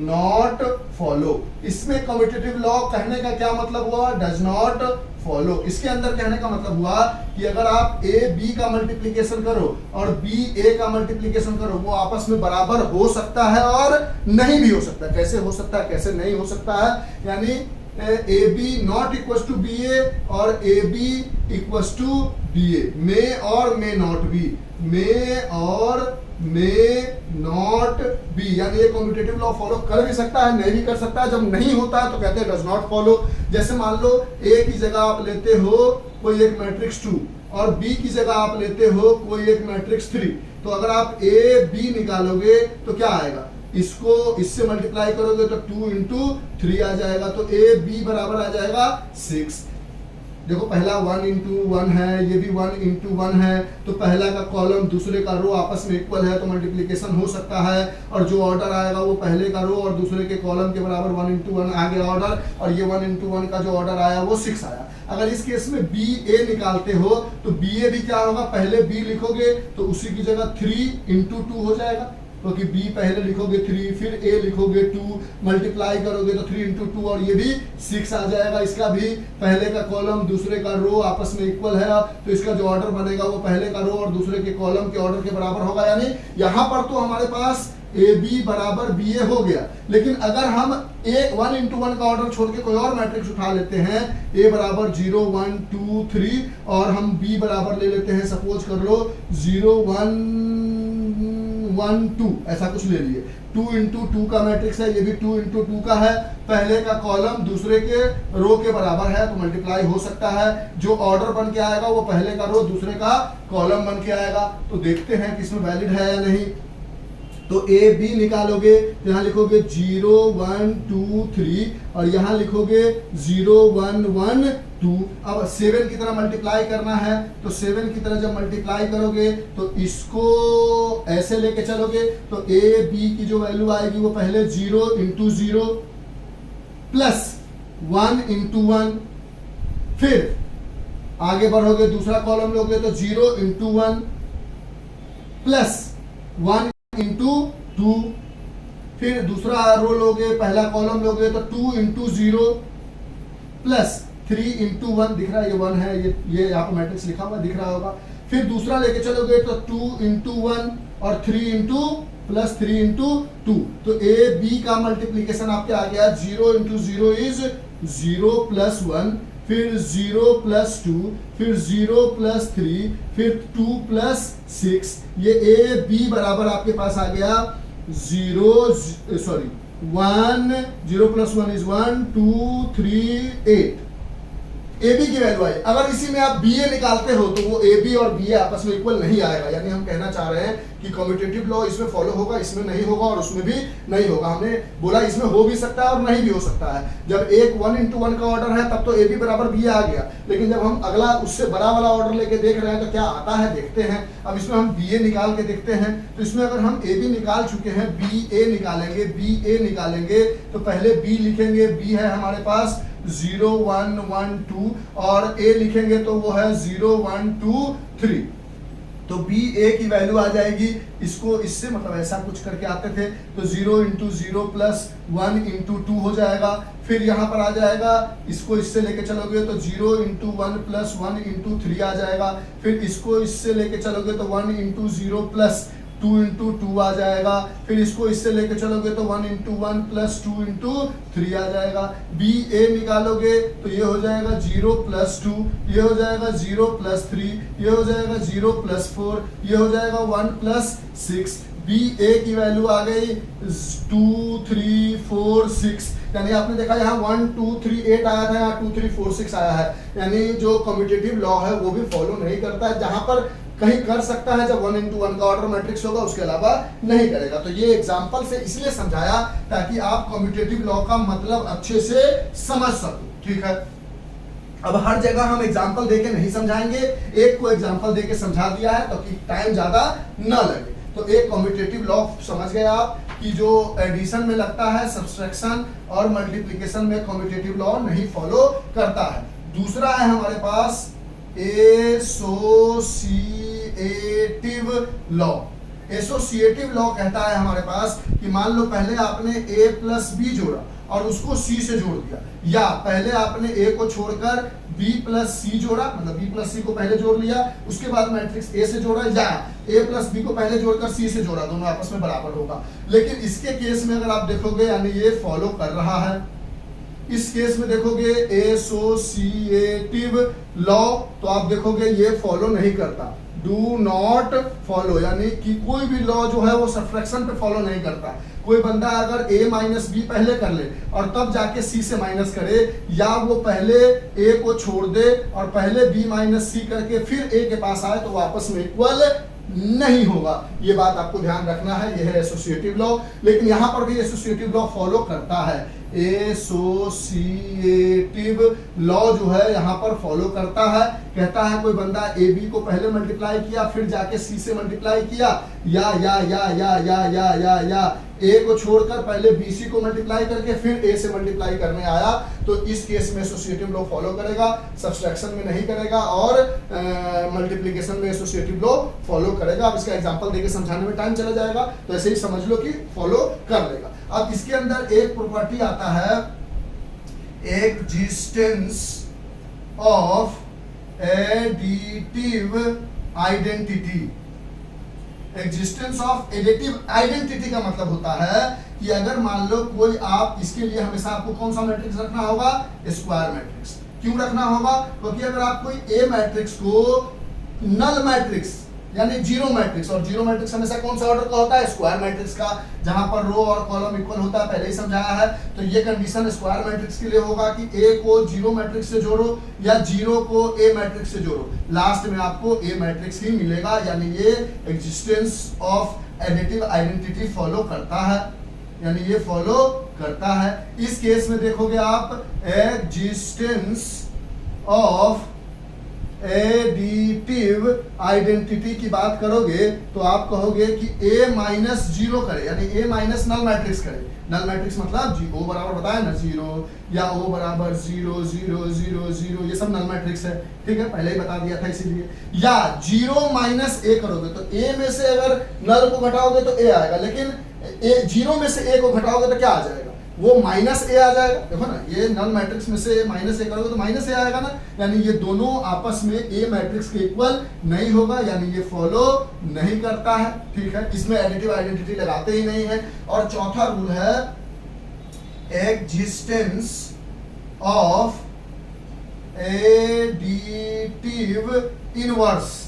नॉट फॉलो। इसमें कम्यूटेटिव लॉ कहने का क्या मतलब हुआ? Does not follow. इसके अंदर कहने का मतलब हुआ कि अगर आप ए बी का मल्टीप्लिकेशन करो और बी ए का मल्टीप्लिकेशन करो, वो आपस में बराबर हो सकता है और नहीं भी हो सकता है। कैसे हो सकता है, कैसे नहीं हो सकता है? यानी A B not equal to B A और A B equal to B A, may और मे नॉट बी, मे और मे नॉट बी, यानी ये कम्यूटेटिव लॉ फॉलो कर भी सकता है, नहीं भी कर सकता है। जब नहीं होता है तो कहते हैं डज नॉट फॉलो। जैसे मान लो ए की जगह आप लेते हो कोई एक मैट्रिक्स 2 और बी की जगह आप लेते हो कोई एक मैट्रिक्स 3, तो अगर आप ए बी निकालोगे तो क्या आएगा? इसको इससे मल्टीप्लाई करोगे तो 2 × 3 आ जाएगा, तो ए बी बराबर आ जाएगा 6। देखो पहला 1 × 1 है, ये भी 1 × 1 है, तो पहला का कॉलम दूसरे का रो आपस में इक्वल है तो मल्टीप्लिकेशन हो सकता है, और जो ऑर्डर आएगा वो पहले का रो और दूसरे के कॉलम के बराबर 1 × 1 आ गया ऑर्डर, और ये 1 × 1 का जो ऑर्डर आया वो 6 आया। अगर इस केस में बी ए निकालते हो तो बी ए भी क्या होगा? पहले बी लिखोगे तो उसी की जगह 3 × 2 हो जाएगा, क्योंकि b पहले लिखोगे 3, फिर a लिखोगे 2, मल्टीप्लाई करोगे तो 3 × 2 और ये भी 6 आ जाएगा। इसका भी पहले का कॉलम दूसरे का रो आपस में इक्वल है, तो इसका जो ऑर्डर बनेगा वो पहले का रो और दूसरे के कॉलम के ऑर्डर के बराबर होगा। यानी यहाँ पर तो हमारे पास ए बी बराबर बी ए हो गया, लेकिन अगर हम 1 × 1 का ऑर्डर छोड़ के कोई और मैट्रिक्स उठा लेते हैं, a बराबर 0 1 2 3 और हम b बराबर ले लेते हैं, सपोज कर लो 0 1 1 2, ऐसा कुछ ले लिए। 2 × 2 का मैट्रिक्स है, ये भी 2 × 2 का है, पहले का कॉलम दूसरे के रो के बराबर है तो मल्टीप्लाई हो सकता है। जो ऑर्डर बन के आएगा वो पहले का रो दूसरे का कॉलम बन के आएगा। तो देखते हैं कि इसमें वैलिड है या नहीं। तो ए बी निकालोगे तो यहाँ लिखोगे 0 1 2 3 और यहाँ लिखोगे 0 1 1 2। अब 7 की तरह मल्टीप्लाई करना है, तो 7 की तरह जब मल्टीप्लाई करोगे तो इसको ऐसे लेके चलोगे तो ए बी की जो वैल्यू आएगी वो पहले 0 × 0 प्लस 1 × 1, फिर आगे बढ़ोगे दूसरा कॉलम लोगे तो 0 × 1 प्लस 1 × 2, फिर दूसरा रो लोगे, पहला कॉलम लोगे तो 2 × 0 प्लस 3 × 1, दिख रहा है ये 1 है, ये यहाँ पर मैट्रिक्स लिखा हुआ दिख रहा होगा। फिर दूसरा लेके चलोगे तो 2 × 1 और 3 × प्लस 3 × 2, तो ए बी का मल्टीप्लीकेशन आपके आ गया 0 × 0 इज 0 + 1, फिर 0 + 2, फिर 0 + 3, फिर 2 + 6। ये ए बी बराबर आपके पास आ गया 1 0 + 1 इज 1 2 3 8। ए बी की वैल्यू आई। अगर इसी में आप बी ए निकालते हो तो वो ए बी और बी ए आपस में इक्वल नहीं आएगा। यानी हम कहना चाह रहे हैं कि कम्यूटेटिव लॉ इसमें फॉलो होगा, इसमें नहीं होगा और उसमें भी नहीं होगा। हमने बोला इसमें हो भी सकता है और नहीं भी हो सकता है। जब एक 1 × 1 का ऑर्डर है तब तो ए बी बराबर बी ए आ गया, लेकिन जब हम अगला उससे बड़ा वाला ऑर्डर लेके देख रहे हैं तो क्या आता है देखते हैं। अब इसमें हम बी ए निकाल के देखते हैं, तो इसमें अगर हम ए बी निकाल चुके हैं, बी ए निकालेंगे तो पहले बी लिखेंगे, बी है हमारे पास 0 1 1 2 और a लिखेंगे तो वो है 0 1 2 3। तो b a की वैल्यू आ जाएगी, इसको इससे मतलब ऐसा कुछ करके आते थे तो 0 × 0 + 1 × 2 हो जाएगा। फिर यहाँ पर आ जाएगा, इसको इससे लेके चलोगे तो 0 × 1 + 1 × 3 आ जाएगा। फिर इसको इससे लेके चलोगे तो 1 × 0 + 2 × 2 आ जाएगा। फिर इसको इससे लेके चलोगे तो 1 × 1 + 2 × 3 आ जाएगा। बी ए निकालोगे तो ये हो जाएगा 0 + 2, ये हो जाएगा 0 + 3, ये हो जाएगा 0 + 4, ये हो जाएगा 1 + 6। बी ए की वैल्यू आ गई 2 3 4 6, यानी आपने देखा यहाँ 1 2 3 8 आया था, यहाँ 2 3 4 6 आया है, यानी जो कम्यूटेटिव लॉ है वो भी फॉलो नहीं करता है। जहां पर कहीं कर सकता है जब 1 into 1 का ऑर्डर मैट्रिक्स होगा, उसके अलावा नहीं करेगा। तो ये एग्जांपल से इसलिए समझाया ताकि आप कम्यूटेटिव लॉ का मतलब अच्छे से समझ सको, ठीक है। अब हर जगह हम एग्जांपल देके नहीं समझाएंगे, एक को एग्जांपल देके समझा दिया है ताकि टाइम ज्यादा न लगे। तो एक कम्यूटेटिव लॉ समझ गए आप कि जो एडिशन में लगता है, सब्सट्रैक्शन और मल्टीप्लिकेशन में कम्यूटेटिव लॉ नहीं फॉलो करता है। दूसरा है हमारे पास एसोसिएटिव लॉ। एसोसिएटिव लॉ कहता है हमारे पास कि मान लो पहले आपने a प्लस बी जोड़ा और उसको c से जोड़ दिया, या पहले आपने a को छोड़कर b प्लस सी जोड़ा, मतलब b प्लस सी को पहले जोड़ लिया, उसके बाद मैट्रिक्स a से जोड़ा, या a प्लस बी को पहले जोड़कर c से जोड़ा, दोनों आपस में बराबर होगा। लेकिन इसके केस में अगर आप देखोगे यानी ये फॉलो कर रहा है। इस केस में देखोगे एसोसिएटिव लॉ, तो आप देखोगे ये फॉलो नहीं करता, डू नॉट फॉलो, यानी कि कोई भी लॉ जो है वो सब्ट्रैक्शन पे फॉलो नहीं करता। कोई बंदा अगर a माइनस बी पहले कर ले और तब जाके c से माइनस करे, या वो पहले a को छोड़ दे और पहले b माइनस सी करके फिर a के पास आए, तो वो आपस में इक्वल नहीं होगा। ये बात आपको ध्यान रखना है, यह है एसोसिएटिव लॉ। लेकिन यहां पर भी एसोसिएटिव लॉ फॉलो करता है। एसोसिएटिव लॉ जो है यहाँ पर फॉलो करता है, कहता है कोई बंदा ए बी को पहले मल्टीप्लाई किया फिर जाके सी से मल्टीप्लाई किया, या ए को छोड़कर पहले बी सी को मल्टीप्लाई करके फिर ए से मल्टीप्लाई करने आया, तो इस केस में एसोसिएटिव लॉ फॉलो करेगा, सब्सट्रैक्शन में नहीं करेगा, और मल्टीप्लिकेशन में एसोसिएटिव लॉ फॉलो करेगा। अब इसका एग्जांपल देके समझाने में टाइम चला जाएगा, तो ऐसे ही समझ लो कि फॉलो कर लेगा। अब इसके अंदर एक प्रॉपर्टी आता है existence of additive identity. Existence of additive identity का मतलब होता है कि अगर मान लो कोई, आप इसके लिए हमेशा आपको कौन सा मैट्रिक्स रखना होगा, स्क्वायर मैट्रिक्स। क्यों रखना होगा? क्योंकि अगर आप कोई ए मैट्रिक्स को नल मैट्रिक्स यानी जीरो मैट्रिक्स, और जीरो मैट्रिक्स हमेशा कौन सा ऑर्डर का होता है, स्क्वायर मैट्रिक्स का, जहां पर रो और कॉलम इक्वल होता है, पहले ही समझाया है। तो ये कंडीशन स्क्वायर मैट्रिक्स के लिए होगा कि ए को जीरो मैट्रिक्स से जोड़ो या जीरो को ए मैट्रिक्स से जोड़ो, लास्ट में आपको ए मैट्रिक्स ही मिलेगा। यानी ये existence of additive identity follow करता है, यानी ये फॉलो करता है। इस केस में देखोगे आप एग्जिस्टेंस ऑफ एडिटिव आइडेंटिटी की बात करोगे तो आप कहोगे कि a माइनस जीरो करे, यानी a माइनस नल मैट्रिक्स करे। नल मैट्रिक्स मतलब जी o बराबर बताया ना जीरो, या o बराबर 0 0 0 0, ये सब नल मैट्रिक्स है, ठीक है, पहले ही बता दिया था इसीलिए। या जीरो माइनस a करोगे तो a में से अगर नल को घटाओगे तो a आएगा, लेकिन जीरो में से a को घटाओगे तो क्या आ जाएगा, वो माइनस ए आ जाएगा। देखो ना, ये नल मैट्रिक्स में से माइनस ए करोगे तो माइनस ए आएगा ना, यानी ये दोनों आपस में ए मैट्रिक्स के इक्वल नहीं होगा, यानी ये फॉलो नहीं करता है, ठीक है। इसमें एडिटिव आइडेंटिटी लगाते ही नहीं है। और चौथा रूल है existence of additive inverse.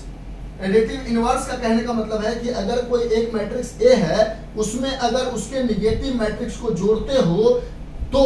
Additive inverse का कहने का मतलब है कि अगर कोई एक मैट्रिक्स ए है, उसमें अगर उसके निगेटिव मैट्रिक्स को जोड़ते हो तो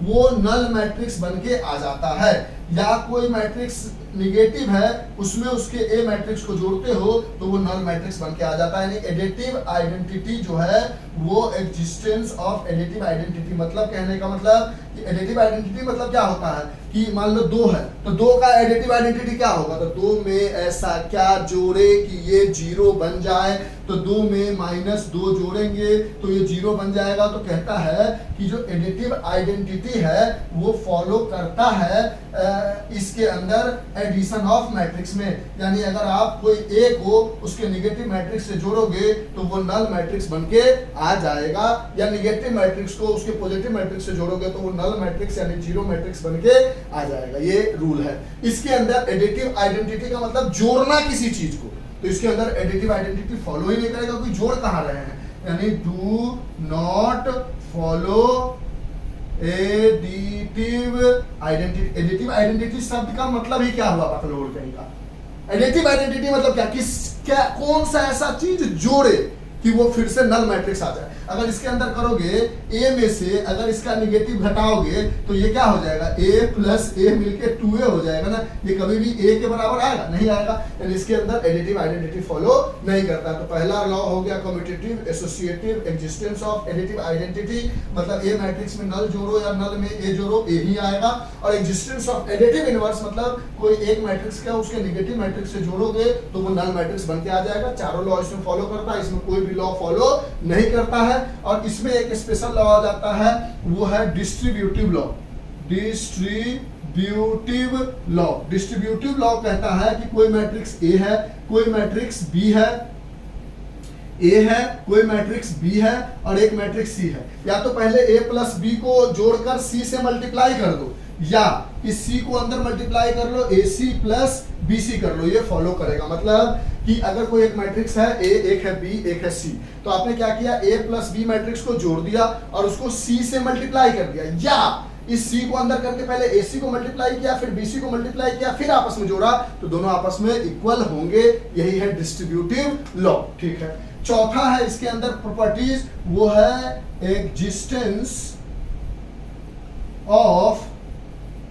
वो नल मैट्रिक्स बनके आ जाता है, या कोई मैट्रिक्स निगेटिव है उसमें उसके ए मैट्रिक्स को जोड़ते हो तो वो नल मैट्रिक्स बनके आ जाता है। यानी एडिटिव आइडेंटिटी जो है वो एग्जिस्टेंस ऑफ एडिटिव आइडेंटिटी, मतलब कहने का मतलब कि एडिटिव आइडेंटिटी मतलब क्या होता है कि मान लो दो है तो दो का एडिटिव आइडेंटिटी क्या होगा, तो दो में ऐसा क्या जोड़े कि ये जीरो बन जाए, तो दो में माइनस दो जोड़ेंगे तो ये जीरो बन जाएगा। तो कहता है कि जो एडिटिव आइडेंटिटी है वो फॉलो करता है इसके अंदर एडिशन ऑफ मैट्रिक्स में, यानी अगर आप कोई ए को उसके निगेटिव मैट्रिक्स से जोड़ोगे तो वो नल मैट्रिक्स बनके आ जाएगा, या निगेटिव मैट्रिक्स को उसके पॉजिटिव मैट्रिक्स से जोड़ोगे तो वो नल मैट्रिक्स यानी जीरो मैट्रिक्स बनके आ जाएगा। ये रूल है। इसके अंदर एडिटिव आइडेंटिटी का मतलब जोड़ना किसी चीज को, तो इसके अंदर एडिटिव आइडेंटिटी फॉलो ही नहीं करेगा, कोई जोड़ कहां रहे हैं, यानी do not follow additive identity. Additive identity शब्द का मतलब ही क्या हुआ बकलोड़ कहीं का। एडिटिव आइडेंटिटी मतलब क्या, किस क्या कौन सा ऐसा चीज जोड़े कि वो फिर से नल मैट्रिक्स आ जाए। अगर इसके अंदर करोगे ए में से अगर इसका निगेटिव घटाओगे तो ये क्या हो जाएगा, ए प्लस ए मिलके 2a हो जाएगा ना, ये कभी भी ए के बराबर आएगा नहीं आएगा, यानी इसके अंदर एडिटिव आइडेंटिटी फॉलो नहीं करता। तो पहला लॉ हो गया commutative associative existence of additive identity, मतलब ए मैट्रिक्स में नल जोड़ो या नल में ए जोड़ो ए ही आएगा। और एग्जिस्टेंस ऑफ एडिटिव इनवर्स मतलब कोई एक मैट्रिक्स का उसके निगेटिव मैट्रिक्स से जोड़ोगे तो वो नल मैट्रिक्स बन के आ जाएगा। चारों लॉ इसमें फॉलो करता है, इसमें कोई भी लॉ फॉलो नहीं करता है। और इसमें एक स्पेशल लॉ आ जाता है, वो है distributive law. Distributive law, distributive law कहता है कि कोई मैट्रिक्स ए है, कोई मैट्रिक्स बी है, ए है, कोई मैट्रिक्स बी है और एक मैट्रिक्स सी है, या तो पहले ए प्लस बी को जोड़कर सी से मल्टीप्लाई कर दो, या इस सी को अंदर मल्टीप्लाई कर लो, ए सी प्लस बी सी कर लो, ये फॉलो करेगा। मतलब कि अगर कोई एक मैट्रिक्स है ए, एक है बी, एक है सी, तो आपने क्या किया, ए प्लस बी मैट्रिक्स को जोड़ दिया और उसको सी से मल्टीप्लाई कर दिया, या इस सी को अंदर करके पहले ए सी को मल्टीप्लाई किया, फिर बी सी को मल्टीप्लाई किया, फिर आपस में जोड़ा, तो दोनों आपस में इक्वल होंगे। यही है डिस्ट्रीब्यूटिव लॉ। ठीक है, चौथा है इसके अंदर प्रॉपर्टीज, वो है existence of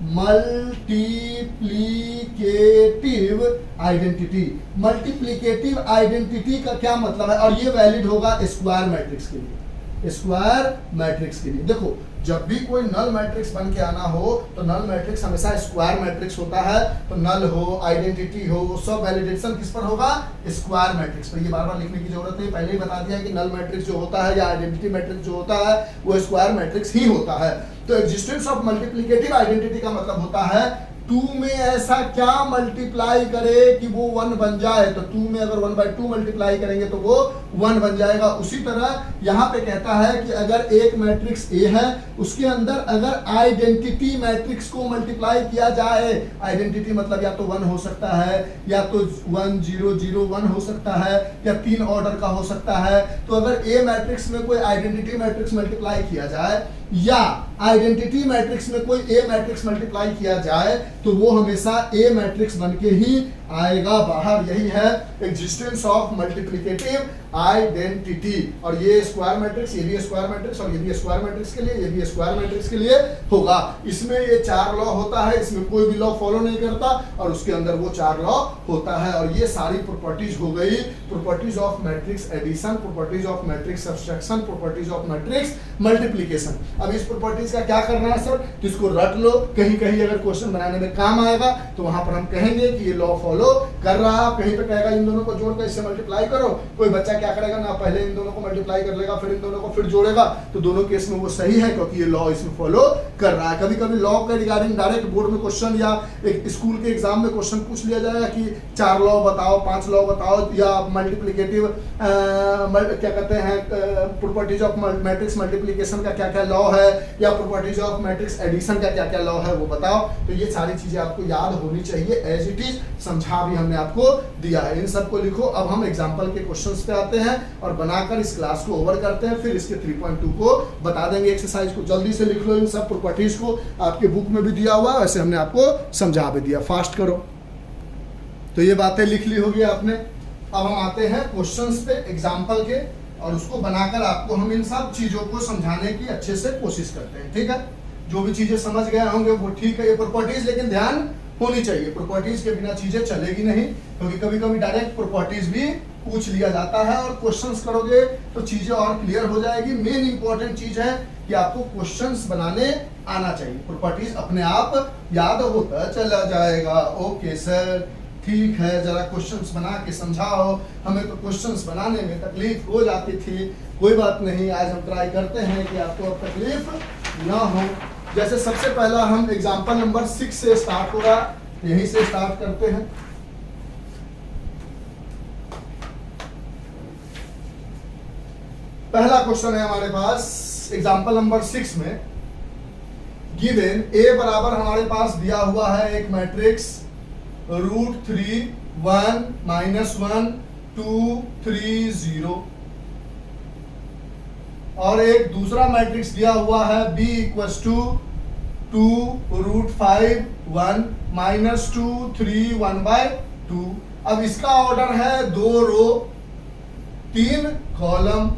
multiplicative identity. Multiplicative identity का क्या मतलब है, और ये वैलिड होगा स्क्वायर मैट्रिक्स के लिए, स्क्वायर मैट्रिक्स के लिए। देखो जब भी कोई नल मैट्रिक्स बन के आना हो तो नल मैट्रिक्स हमेशा स्क्वायर मैट्रिक्स होता है। तो नल हो, आइडेंटिटी हो, सब वैलिडेशन किस पर होगा, स्क्वायर मैट्रिक्स पर। ये बार बार लिखने की जरूरत नहीं, पहले ही बता दिया कि नल मैट्रिक्स जो होता है या आइडेंटिटी मैट्रिक्स जो होता है वो स्क्वायर मैट्रिक्स ही होता है। तो एग्जिस्टेंस ऑफ मल्टीप्लिकेटिव आइडेंटिटी का मतलब होता है 2 में ऐसा क्या मल्टीप्लाई करे कि वो 1 बन जाए। तो 2 में अगर 1/2 मल्टीप्लाई करेंगे तो वो 1 बन जाएगा। उसी तरह यहाँ पे कहता है कि अगर एक मैट्रिक्स ए है, उसके अंदर अगर आइडेंटिटी मैट्रिक्स को मल्टीप्लाई किया जाए, आइडेंटिटी मतलब या तो 1 हो सकता है, या तो 1 0 0 1 हो सकता है, या 3 ऑर्डर का हो सकता है। तो अगर ए मैट्रिक्स में कोई आइडेंटिटी मैट्रिक्स मल्टीप्लाई किया जाए, या आइडेंटिटी मैट्रिक्स में कोई ए मैट्रिक्स मल्टीप्लाई किया जाए, तो वो हमेशा ए मैट्रिक्स बन के ही आएगा बाहर। यही है एग्जिस्टेंस ऑफ मल्टीप्लिकेटिव आइडेंटिटी। और ये स्क्वायर मैट्रिक्स, ये भी स्क्वायर मैट्रिक्स, और ये भी स्क्वायर मैट्रिक्स के लिए, ये भी स्क्वायर मैट्रिक्स के लिए होगा। इसमें ये 4 लॉ होता है, इसमें कोई भी लॉ फॉलो नहीं करता, और उसके अंदर वो 4 लॉ होता है। और ये सारी प्रॉपर्टीज हो गई, properties of matrix addition, properties of matrix subtraction, properties of matrix multiplication. अब इस प्रॉपर्टीज का क्या करना है सर, तो इसको रट लो, कहीं कहीं अगर क्वेश्चन बनाने में काम आएगा तो वहां पर हम कहेंगे कि ये लॉ फॉलो कर रहा है। कहीं पे कहेगा इन दोनों को जोड़कर इससे मल्टीप्लाई करो, कोई बच्चा क्या करेगा ना, पहले इन दोनों को मल्टीप्लाई कर लेगा, फिर इन दोनों को फिर जोड़ेगा। तो दोनों केस में वो सही है, क्योंकि ये लॉ इसमें फॉलो कर रहा है। कभी कभी लॉ के रिगार्डिंग डायरेक्ट बोर्ड में क्वेश्चन या एक स्कूल के एग्जाम में क्वेश्चन पूछ लिया जाएगा कि 4 लॉ बताओ, 5 लॉ बताओ, या मल्टीप्लिकेटिव क्या कहते हैं प्रॉपर्टीज ऑफ मैट्रिक्स मल्टीप्लिकेशन का क्या क्या लॉ है, या प्रॉपर्टीज ऑफ मैट्रिक्स एडिशन का क्या क्या लॉ है वो बताओ। तो ये सारी चीजें आपको याद होनी चाहिए, एज इट इज समझा भी हमने आपको दिया है। इन सबको लिखो। अब हम एग्जांपल के क्वेश्चंस पे आते हैं और बनाकर इस क्लास को ओवर करते हैं, फिर इसके 3.2 को बता देंगे। एक्सरसाइज को जल्दी से लिख लो, इन सब प्रॉपर्टीज को आपके बुक में भी दिया हुआ है, वैसे हमने आपको समझा भी दिया। फास्ट करो। तो ये बातें लिख ली होगी आपने। अब हम आते हैं क्वेश्चंस पे एग्जाम्पल के, और उसको बनाकर आपको हम इन सब चीजों को समझाने की अच्छे से कोशिश करते हैं। ठीक है, जो भी चीजें समझ गए होंगे वो ठीक है। ये प्रॉपर्टीज लेकिन ध्यान होनी चाहिए, प्रॉपर्टीज के बिना चीजें चलेगी नहीं, क्योंकि कभी कभी डायरेक्ट प्रॉपर्टीज भी पूछ लिया जाता है, और क्वेश्चंस करोगे तो चीजें और क्लियर हो जाएगी। मेन इंपॉर्टेंट चीज है कि आपको क्वेश्चंस बनाने आना चाहिए, प्रॉपर्टीज अपने आप याद होता चला जाएगा। ओके सर, ठीक है, जरा क्वेश्चंस बना के समझाओ। हमें तो क्वेश्चंस बनाने में तकलीफ हो जाती थी, कोई बात नहीं, आज हम ट्राई करते हैं कि आपको अब तकलीफ ना हो। जैसे सबसे पहला हम एग्जांपल नंबर 6 से स्टार्ट होगा, यहीं से स्टार्ट करते हैं। पहला क्वेश्चन है हमारे पास एग्जांपल नंबर 6 में, गिवन ए बराबर हमारे पास दिया हुआ है एक मैट्रिक्स √3 1 -1 2 3 0, और एक दूसरा मैट्रिक्स दिया हुआ है b = 2 √5 1 -2 3 1/2। अब इसका ऑर्डर है 2 रो 3 कॉलम,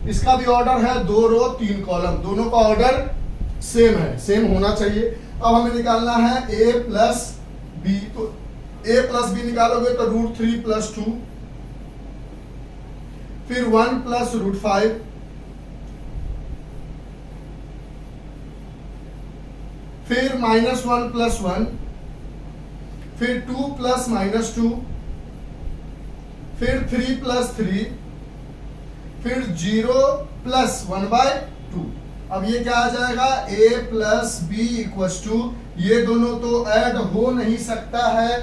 इसका भी ऑर्डर है 2 रो 3 कॉलम, दोनों का ऑर्डर सेम है, सेम होना चाहिए। अब हमें निकालना है a प्लस बी, तो a प्लस बी निकालोगे तो √3 + 2, फिर 1 + √5, फिर -1 + 1, फिर 2 + -2, फिर 3 + 3, फिर 0 + 1/2। अब ये क्या आ जाएगा, a plus B equals to, ये दोनों तो ऐड हो नहीं सकता है,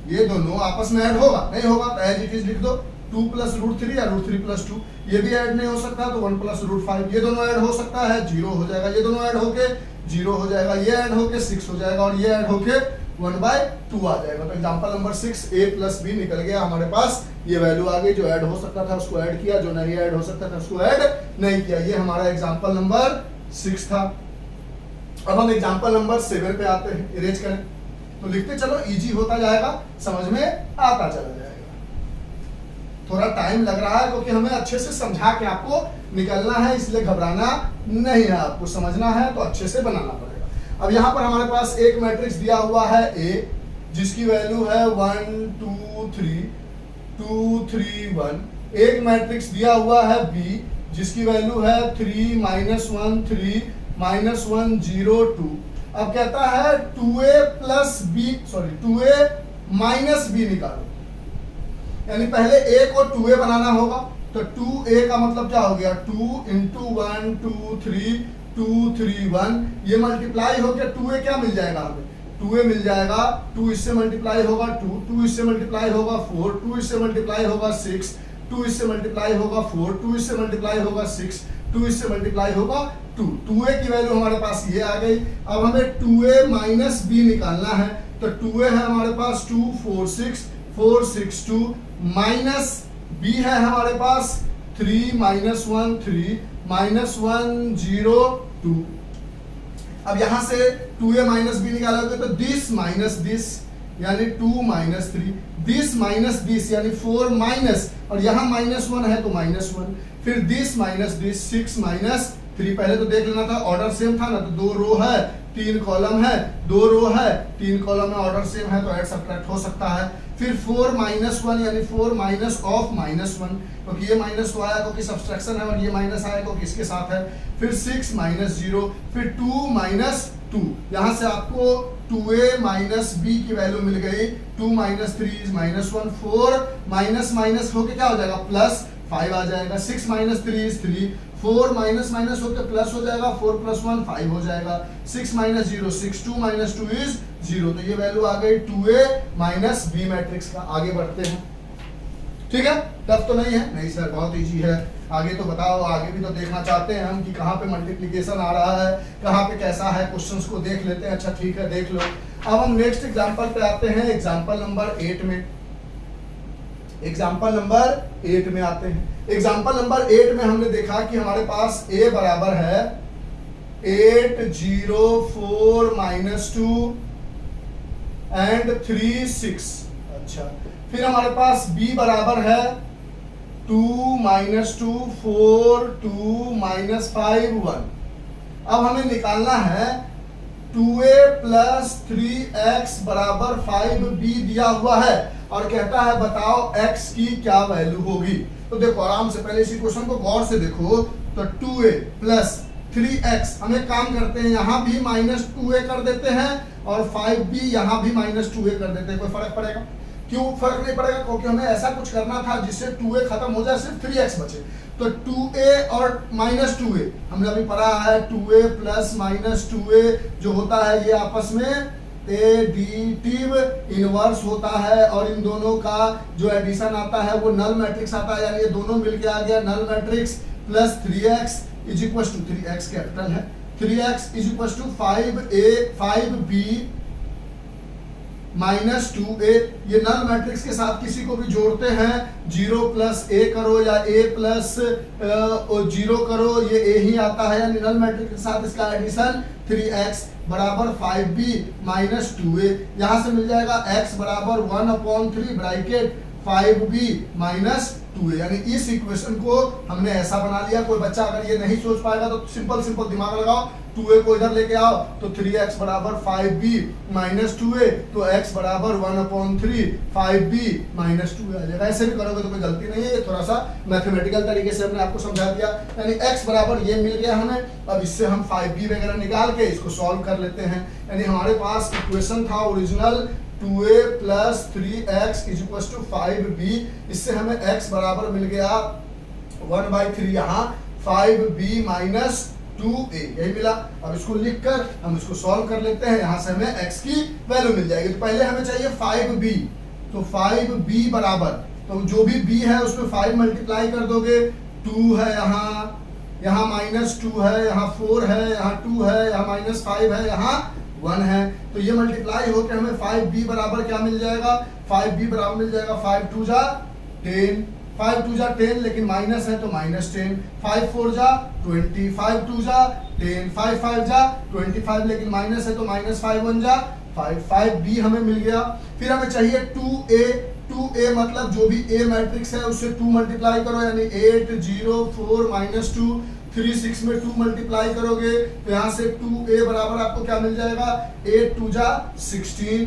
ये दोनों आपस में ऐड होगा नहीं होगा, तो एज इट इज लिख दो 2 + √3 या √3 + 2। ये भी ऐड नहीं हो सकता तो 1 + √5, ये दोनों ऐड हो सकता है 0 हो जाएगा, ये दोनों ऐड होके 0 हो जाएगा, ये ऐड होके 6 हो जाएगा और ये ऐड होके 1/2 आ जाएगा। तो example number 6 a plus B निकल गया हमारे पास, ये वैल्यू आ गई, जो ऐड हो सकता था उसको ऐड किया, जो नहीं ऐड हो सकता था उसको ऐड नहीं किया। ये हमारा एग्जांपल नंबर 6 था। अब हम एग्जांपल नंबर 7 पे आते हैं, इरेज करें तो लिखते चलो, इजी होता जाएगा, समझ में आता चला जाएगा। थोड़ा टाइम लग रहा है क्योंकि हमें अच्छे से समझा के आपको निकलना है, इसलिए घबराना नहीं है, आपको समझना है तो अच्छे से बनाना पड़ेगा। अब यहाँ पर हमारे पास एक मैट्रिक्स दिया हुआ है A, जिसकी वैल्यू है 1 2 3 2 3 1। एक मैट्रिक्स दिया हुआ है B, जिसकी वैल्यू है 3 -1 3 -1 0 2। अब कहता है 2a माइनस b निकालो, यानी पहले a को 2a बनाना होगा, तो 2a का मतलब क्या हो गया, 2 × 1 2 3 2 3 1, ये मल्टीप्लाई हो गया, 2a क्या मिल जाएगा हमें, 2a मिल जाएगा, 2 इससे मल्टीप्लाई होगा 2, 2 इससे मल्टीप्लाई होगा 4, 2 इससे मल्टीप्लाई होगा 6, 2 इससे मल्टीप्लाई होगा 4, 2 इससे मल्टीप्लाई होगा 6, 2 इससे मल्टीप्लाई होगा 2। 2a की वैल्यू हमारे पास ये आ गई। अब हमें 2a माइनस b निकालना है, तो 2a है हमारे पास 2 4 6 4 6 2, माइनस b है हमारे पास 3 -1 3 -1 0 2। अब यहां से 2a माइनस b निकालोगे तो दिस माइनस दिस यानी 2 - 3, दिस माइनस दिस यानी 4 माइनस, और यहाँ -1 है तो -1, फिर दिस माइनस दिस 6 - 3। पहले तो देख लेना था, ऑर्डर सेम था ना, तो 2 रो है 3 कॉलम है, 2 रो है 3 कॉलम में ऑर्डर सेम है तो ऐड सब्ट्रैक्ट हो सकता है। फिर 4 - 1 यानी 4 माइनस ऑफ -1, क्योंकि ये माइनस तो आया क्योंकि सब्सट्रैक्शन है, और ये माइनस आया क्योंकि इसके साथ है। फिर 6 - 0, फिर 2 - 2, यहाँ से आपको 2a माइनस b की वैल्यू मिल गई, 2 - 3 -1, 4 माइनस माइनस होके क्या हो जाएगा, +5 आ जाएगा, 6 - 3 is 3, 4 माइनस माइनस होकर प्लस हो जाएगा, 4 + 1 5 हो जाएगा, 6 - 0 6, 2 - 2 is 0। तो ये वैल्यू आ गई 2a माइनस b मैट्रिक्स का। आगे बढ़ते हैं, ठीक है, टफ तो नहीं है, नहीं सर बहुत इजी है। आगे तो बताओ, आगे भी तो देखना चाहते हैं हम कि कहाँ पे मल्टीप्लिकेशन आ रहा है, कहाँ पे कैसा है, क्वेश्चंस को देख लेते हैं। अच्छा ठीक है, देख लो। अब हम नेक्स्ट एग्जांपल पे आते हैं, एग्जांपल नंबर 8 में। एग्जांपल नंबर 8 में आते हैं। एग्जांपल नंबर 8 में हमने देखा कि हमारे पास a बराबर है 8 0 4 -2 एंड 3 6। अच्छा, फिर हमारे पास b बराबर है 2 -2 4 2 -5 1। अब हमें निकालना है 2a + 3x = 5b दिया हुआ है, और कहता है बताओ x की क्या वैल्यू होगी। तो देखो आराम से, पहले इसी क्वेश्चन को गौर से देखो। तो 2a + 3x, हम एक काम करते हैं, यहाँ भी -2a कर देते हैं और 5b यहाँ भी -2a कर देते हैं। कोई फर्क पड़ेगा? क्यों फर्क नहीं पड़ेगा? क्योंकि हमें ऐसा कुछ करना था जिससे 2a खत्म हो जाए, सिर्फ 3x बचे। तो 2a और -2a हमने अभी पढ़ा है, 2a + -2a जो होता है ये आपस में एडिटिव इनवर्स होता है, और इन दोनों का जो एडिशन आता है वो नल मैट्रिक्स आता है, यानी ये दोनों मिलके आ गया null matrix. Plus 3x = 3x capital है, 3x = 5b -2a। ये नल मैट्रिक्स के साथ किसी को भी जोड़ते हैं, 0 + a करो या a + 0 करो, ये a ही आता है, यानी नल मैट्रिक्स के साथ इसका एडिशन 3x = 5b -2a। यहाँ से मिल जाएगा x = 1/3 bracket 5b minus 2a, यानी इस इक्वेशन को हमने ऐसा बना लिया। कोई बच्चा अगर ये नहीं सोच पाएगा तो सिंपल दिमाग लगाओ, 2a को इधर लेके आओ तो 3x बराबर 5b माइनस 2a, तो x बराबर 1/3 5b माइनस 2a आ जाएगा। ऐसे भी करोगे तो कोई गलती नहीं है, ये थोड़ा सा मैथमेटिकल तरीके से हमने आपको समझा दिया। यानी x बराबर ये मिल गया हमें, अब इससे हम 5b वगैरह निकाल के इसको सॉल्व कर लेते हैं। यानी हमारे पास इक्वेशन था original 2a plus 3x is equal to 5b, इससे हमें x बराबर मिल गया 1/3 यहाँ 5b माइनस 2a, यही मिला। अब इसको लिखकर हम इसको सॉल्व कर लेते हैं, यहाँ से हमें x की वैल्यू मिल जाएगी। तो पहले हमें चाहिए 5b, तो 5b बराबर, तो जो भी b है उसमें 5 मल्टीप्लाई कर दोगे, 2 है यहाँ माइनस 2 है, यहाँ 4 है, यहाँ 2 है, यहाँ माइनस 5 है, यहाँ 1 है, तो ये मल्टीप्लाई होकर हमें 5b बराबर क्या मिल जाएगा, 5b बराबर मिल जाएगा 5 2 जा 10, 5 2 जा 10, लेकिन माइनस है तो माइनस 10, 5 4 जा 20, 5 2 जा 10, 5 5 जा 25, लेकिन माइनस है तो माइनस 5 1 जा 5, 5b हमें मिल गया। फिर हमें चाहिए 2a मतलब जो भी a मैट्रिक्स है उससे 2 मल्टीप्लाई करो, यानी 8 0 4 माइनस 2 3 6 में 2 मल्टीप्लाई करोगे तो यहाँ से 2a बराबर आपको क्या मिल जाएगा, 8 2 जा 16,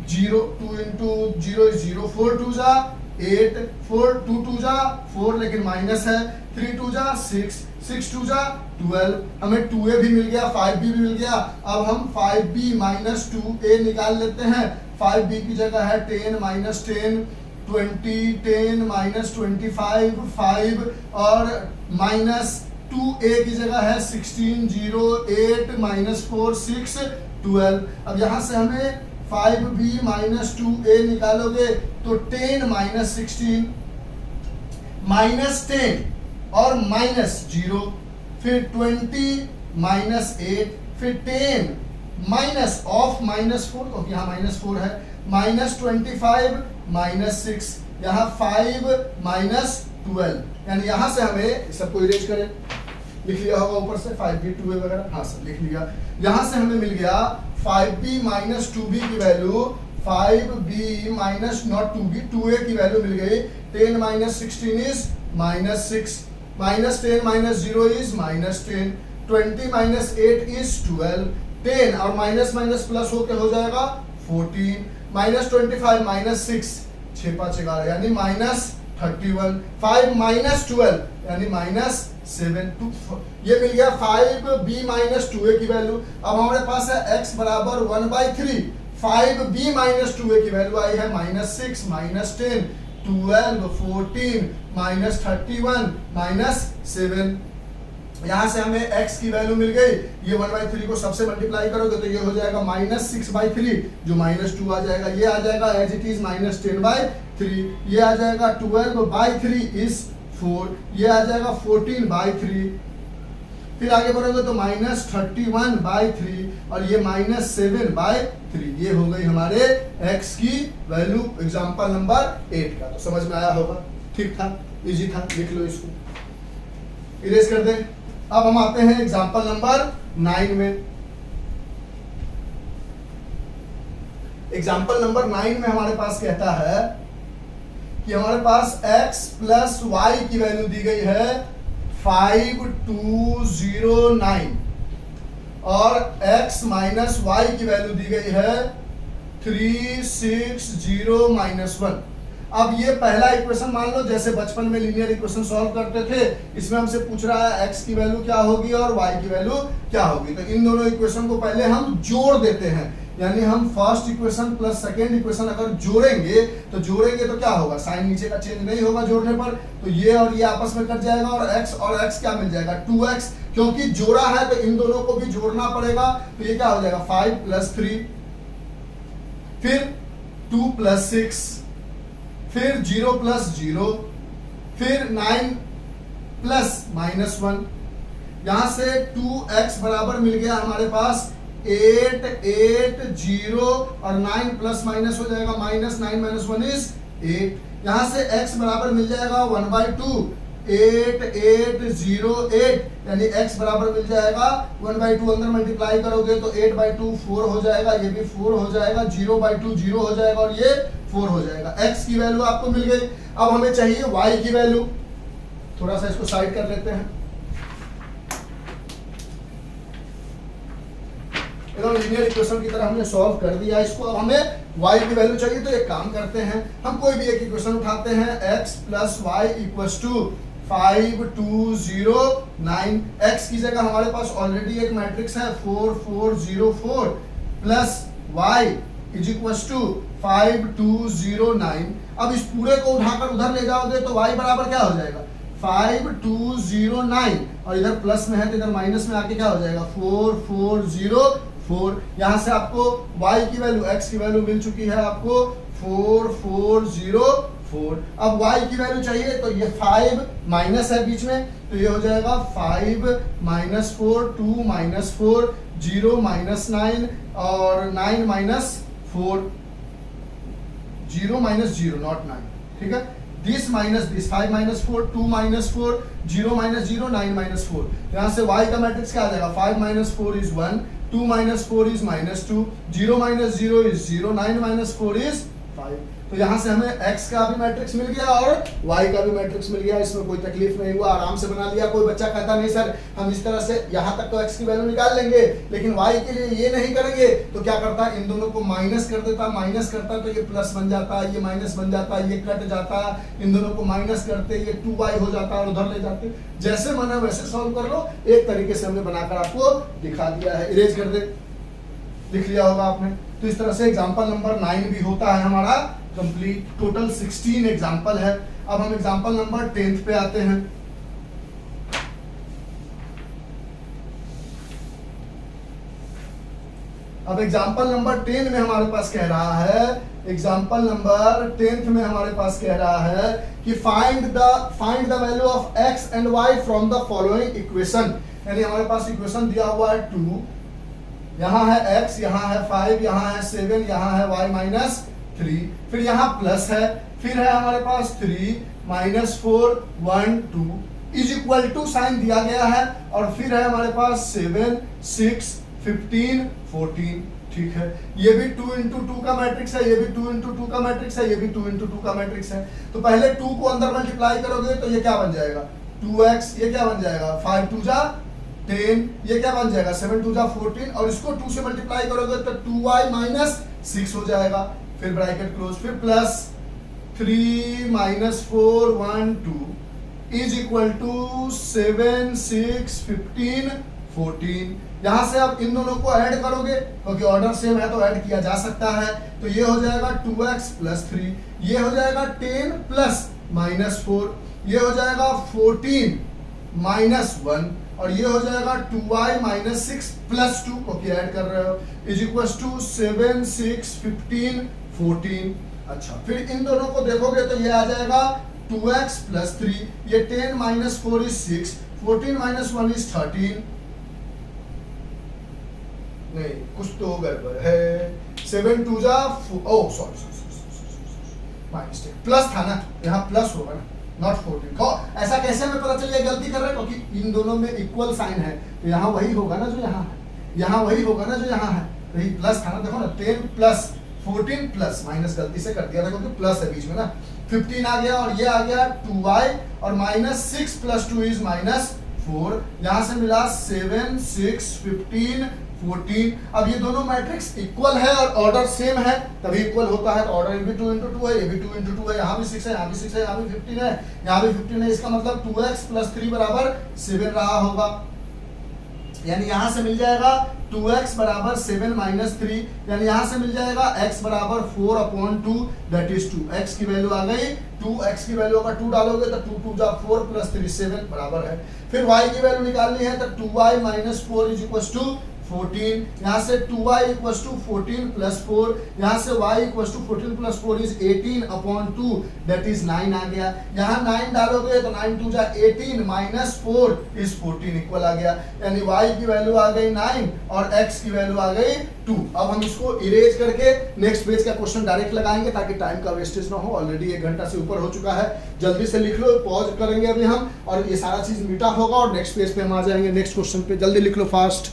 0 2 इंटू 0 इज 0, 4 2 जा 8, 4 2 2 जा 4, लेकिन माइनस है, 3 2 जा 6, 6 2 जा 12, हमें 2a भी मिल गया, 5b भी मिल गया। अब हम 5b माइनस 2a निकाल लेते हैं। 5b की जगह है 10 माइनस 10 20, 10 माइनस 25 5, और माइनस 2a की जगह है 16 0 8 माइनस 4 6 12। अब यहाँ से हमें 5b माइनस 2a निकालोगे तो 10 माइनस 16 माइनस 10 और माइनस 0, फिर 20 माइनस 8, फिर 10 माइनस ऑफ माइनस 4, तो यहाँ माइनस 4 है, माइनस 25 माइनस 6, यहाँ 5 माइनस 12, यानी यहाँ से हमें सबको इरेज करें, लिख लिया होगा ऊपर से 5b 2a वगैरह, हाँ सर लिख लिया। यहाँ से हमें मिल गया 5b माइनस 2b की value 5b minus not 2b 2a की वैल्यू मिल गई, 10 minus 16 is minus 6, minus 10 minus 0 is minus 10, 20 minus 8 is 12, 10 और माइनस माइनस प्लस होके हो जाएगा 14, माइनस 25 माइनस 6 6 5 11 यानी माइनस 31, 5 माइनस 12 यानी माइनस 7, ये मिल गया 5b माइनस 2a की वैल्यू। अब हमारे पास है x बराबर 1/3, 5b माइनस 2a की वैल्यू आई है माइनस 6 माइनस 10 12 14 माइनस 31 माइनस 7। यहाँ से हमें x की वैल्यू मिल गई, ये 1/3 को सबसे मल्टीप्लाई करोगे तो ये हो जाएगा माइनस 6/3, जो माइनस 2 आ जाएगा, ये आ जाएगा एज इट इज माइनस 10/3, ये आ जाएगा 12/3 इज 4, ये आ जाएगा 14/3, फिर आगे बढ़ोगे तो माइनस 31/3 और ये माइनस 7/3, ये हो गई हमारे x की वैल्यू एग्जांपल नंबर 8 का। तो समझ में आया होगा, ठीक था, इजी था, लिख लो इसको, इरेज कर दें। अब हम आते हैं एग्जांपल नंबर 9 में। एग्जांपल नंबर 9 में हमारे पास कहता है कि हमारे पास x प्लस y की वैल्यू दी गई है 5209 और x माइनस y की वैल्यू दी गई है 360 माइनस 1। अब ये पहला इक्वेशन मान लो जैसे बचपन में लीनियर इक्वेशन सॉल्व करते थे, इसमें हमसे पूछ रहा है x की वैल्यू क्या होगी और y की वैल्यू क्या होगी। तो इन दोनों इक्वेशन को पहले हम जोड़ देते हैं, यानी हम first equation plus second equation अगर जोड़ेंगे तो क्या होगा, साइन नीचे का चेंज नहीं होगा जोड़ने पर, तो ये और ये आपस में कट जाएगा और x क्या मिल जाएगा 2x, क्योंकि जोड़ा है तो इन दोनों को भी जोड़ना पड़ेगा, तो ये क्या हो जाएगा 5 + 3, फिर 2 + 6, फिर 0 + 0, फिर 9 + -1, यहां से 2x बराबर मिल गया हमारे पास 8 8 0 और 9 प्लस माइनस हो जाएगा -9 - 1 इज 8। यहां से x बराबर मिल जाएगा 1/2, 8 8 0 8 यानी x बराबर मिल जाएगा 1/2, अंदर मल्टीप्लाई करोगे तो 8/2 4 हो जाएगा, ये भी 4 हो जाएगा, 0/2 0 हो जाएगा और ये 4 हो जाएगा। x की वैल्यू आपको मिल गई। अब हमें चाहिए y की वैल्यू। थोड़ा सा इसको साइड कर लेते हैं। एकदम लीनियर इक्वेशन की तरह हमने सॉल्व कर दिया इसको। अब हमें y की वैल्यू चाहिए, तो एक काम करते हैं, हम कोई भी एक इक्वेशन उठाते हैं, x plus Y equals to 5 2 0 9। x की जगह हमारे पास ऑलरेडी एक मैट्रिक्स है 4 4 0 4 plus y is equals to 5 2 0 9। अब इस पूरे को उठाकर उधर ले जाओगे तो y बराबर क्या हो जाएगा 5 2 0 9, और इधर प्लस में है तो इधर माइनस में आके क्या हो जाएगा 4 4 0 4। यहां से आपको y की वैल्यू x की वैल्यू मिल चुकी है आपको 4 4 0 4। अब y की वैल्यू चाहिए तो ये 5 माइनस है बीच में, तो ये हो जाएगा 5 माइनस 4 2 माइनस 4 0 माइनस 9 और 9 माइनस 4 0 माइनस 0 नॉट 9, ठीक है। This minus this 5 minus 4 2 minus 4 0 minus 0 9 minus 4। यहाँ से y का मैट्रिक्स क्या आ जाएगा 5 minus 4 is 1 2 minus 4 is minus 2 0 minus 0 is 0 9 minus 4 is 5। तो यहाँ से हमें x का भी मैट्रिक्स मिल गया और y का भी मैट्रिक्स मिल गया। इसमें कोई तकलीफ नहीं हुआ, आराम से बना लिया। कोई बच्चा कहता नहीं सर हम इस तरह से यहाँ तक तो x की वैल्यू निकाल लेंगे लेकिन y के लिए ये नहीं करेंगे, तो क्या करता है इन दोनों को माइनस कर देता, माइनस करता तो ये प्लस बन जाता, ये माइनस बन जाता, ये कट जाता, इन दोनों को माइनस करते ये 2y हो जाता और उधर ले जाते। जैसे मन है वैसे सॉल्व कर लो। एक तरीके से हमने बनाकर आपको दिखा दिया है। इरेज कर दे, लिख लिया होगा आपने। तो इस तरह से एग्जांपल नंबर 9 भी होता है हमारा कंप्लीट। टोटल 16 एग्जांपल है। अब हम एग्जांपल नंबर 10 पे आते हैं। अब एग्जांपल नंबर 10 में हमारे पास कह रहा है, एग्जांपल नंबर 10 में हमारे पास कह रहा है कि find the value of x and y from the following equation. यानी हमारे पास इक्वेशन दिया हुआ है 2, यहाँ है x, यहाँ है 5, यहाँ है 7, यहाँ है y माइनस 3, फिर यहाँ प्लस है, फिर है हमारे पास 3 minus 4 1 2 is equal to sign दिया गया है, और फिर है हमारे पास 7 6 15 14। ठीक है, ये भी 2 इंटू 2 का मैट्रिक्स है, ये भी 2 इंटू 2 का मैट्रिक्स है, ये भी 2 इंटू 2 का मैट्रिक्स है। तो पहले 2 को अंदर मल्टीप्लाई करोगे तो ये क्या बन जाएगा 2x, ये क्या बन जाएगा 5 2 जा 10, ये क्या बन जाएगा 7 2 जा 14, और इसको 2 से मल्टीप्लाई करोगे तो 2y माइनस 6 हो जाएगा, फिर ब्रैकेट क्लोज, फिर plus 3 minus 4 1 2 is equal to 7 6 15 14। यहां से आप इन दोनों को ऐड करोगे क्योंकि ऑर्डर सेम है तो ऐड किया जा सकता है। तो ये हो जाएगा 2x प्लस 3, ये हो जाएगा 10 प्लस माइनस 4, ये हो जाएगा 14 माइनस 1, और ये हो जाएगा 2y माइनस 6 प्लस 2 क्योंकि ऐड कर रहे हो इज इक्वल टू 7 6 15 14। अच्छा, फिर इन दोनों को देखोगे तो ये आ जाएगा 2x प्लस 3, ये 10 माइनस 4 इज 6, 14 माइनस 1 इज 13। नहीं, कुछ तो गड़बड़ है। 7 2 जा सॉरी माइनस 10 प्लस था ना, यहाँ प्लस होगा ना, नॉट 14। ऐसा कैसे हमें पता चलिए गलती कर रहे हैं क्योंकि इन दोनों में इक्वल साइन है, तो यहाँ वही होगा ना जो यहाँ है, यहाँ वही होगा ना जो यहाँ है, तो यही प्लस था ना। देखो ना 10 प्लस 14 प्लस माइनस गलती से कर दिया था क्योंकि प्लस है बीच में ना। 15 आ गया और ये आ गया 2y, और माइनस 6 प्लस 2 इज माइनस 4। यहाँ से मिला 7 6 15 14। अब ये दोनों मैट्रिक्स इक्वल है और ऑर्डर सेम है तभी इक्वल होता है। तो ऑर्डर भी 2 इंटू 2 है, ये भी 2 इंटू 2 है, यहाँ भी 6 है, यहाँ भी 6 है, यहाँ भी 15 है, यहाँ भी 15 है। इसका मतलब 2x प्लस 3 बराबर 7 रहा होगा। यानी यहाँ से मिल जाएगा 2x बराबर 7 माइनस 3, यानी यहाँ से मिल जाएगा x बराबर 4/2 दैट इज 2। x की वैल्यू आ गई 2, x की वैल्यू अगर 2 डालोगे तो 2 2 जा 4 प्लस 3 7 बराबर है। फिर y की वैल्यू निकालनी है तो 2y minus 4 is equal to 14। यहाँ से 2y इक्वल टू 14 प्लस 4, यहाँ से y equal to 14 plus 4 is 18/2 that is 9 आ गया। यहाँ 9 डालोगे तो 9 2 जा 18 माइनस 4 इज 14 इक्वल आ गया। यानी y की वैल्यू आ गई 9 और x की वैल्यू आ गई 2। अब हम इसको इरेज करके नेक्स्ट पेज का क्वेश्चन डायरेक्ट लगाएंगे ताकि टाइम का वेस्टेज ना हो। ऑलरेडी 1 घंटा से ऊपर हो चुका है, जल्दी से लिख लो, पॉज करेंगे अभी हम और ये सारा चीज मीटा होगा और नेक्स्ट पेज पे हम आ जाएंगे नेक्स्ट क्वेश्चन पे। जल्दी लिख लो, फास्ट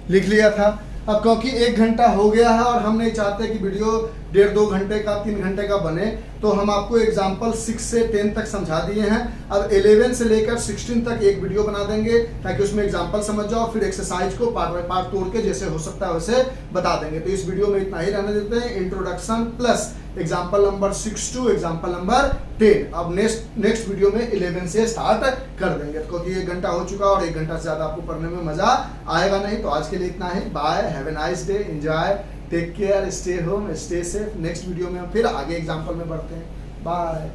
लिख लिया था। अब क्योंकि 1 घंटा हो गया है और हम नहीं चाहते कि वीडियो 1.5-2 घंटे का 3 घंटे का बने, तो हम आपको एग्जाम्पल 6 से 10 तक समझा दिए हैं। अब 11 से लेकर 16 तक एक वीडियो बना देंगे ताकि उसमें एग्जाम्पल समझ जाओ, फिर एक्सरसाइज को पार्ट बाय पार्ट तोड़ के जैसे हो सकता है वैसे बता देंगे। तो इस वीडियो में इतना ही रहने देते हैं, introduction plus example number 6 to example number 10। अब नेक्स्ट वीडियो में 11 से स्टार्ट कर देंगे, क्योंकि 1 घंटा हो चुका और 1 घंटा से ज्यादा आपको पढ़ने में मजा आएगा नहीं। तो आज के लिए इतना ही, bye, have a nice day, enjoy, take care, stay home, stay safe. Next video में हम फिर आगे एग्जाम्पल में बढ़ते हैं। बाय।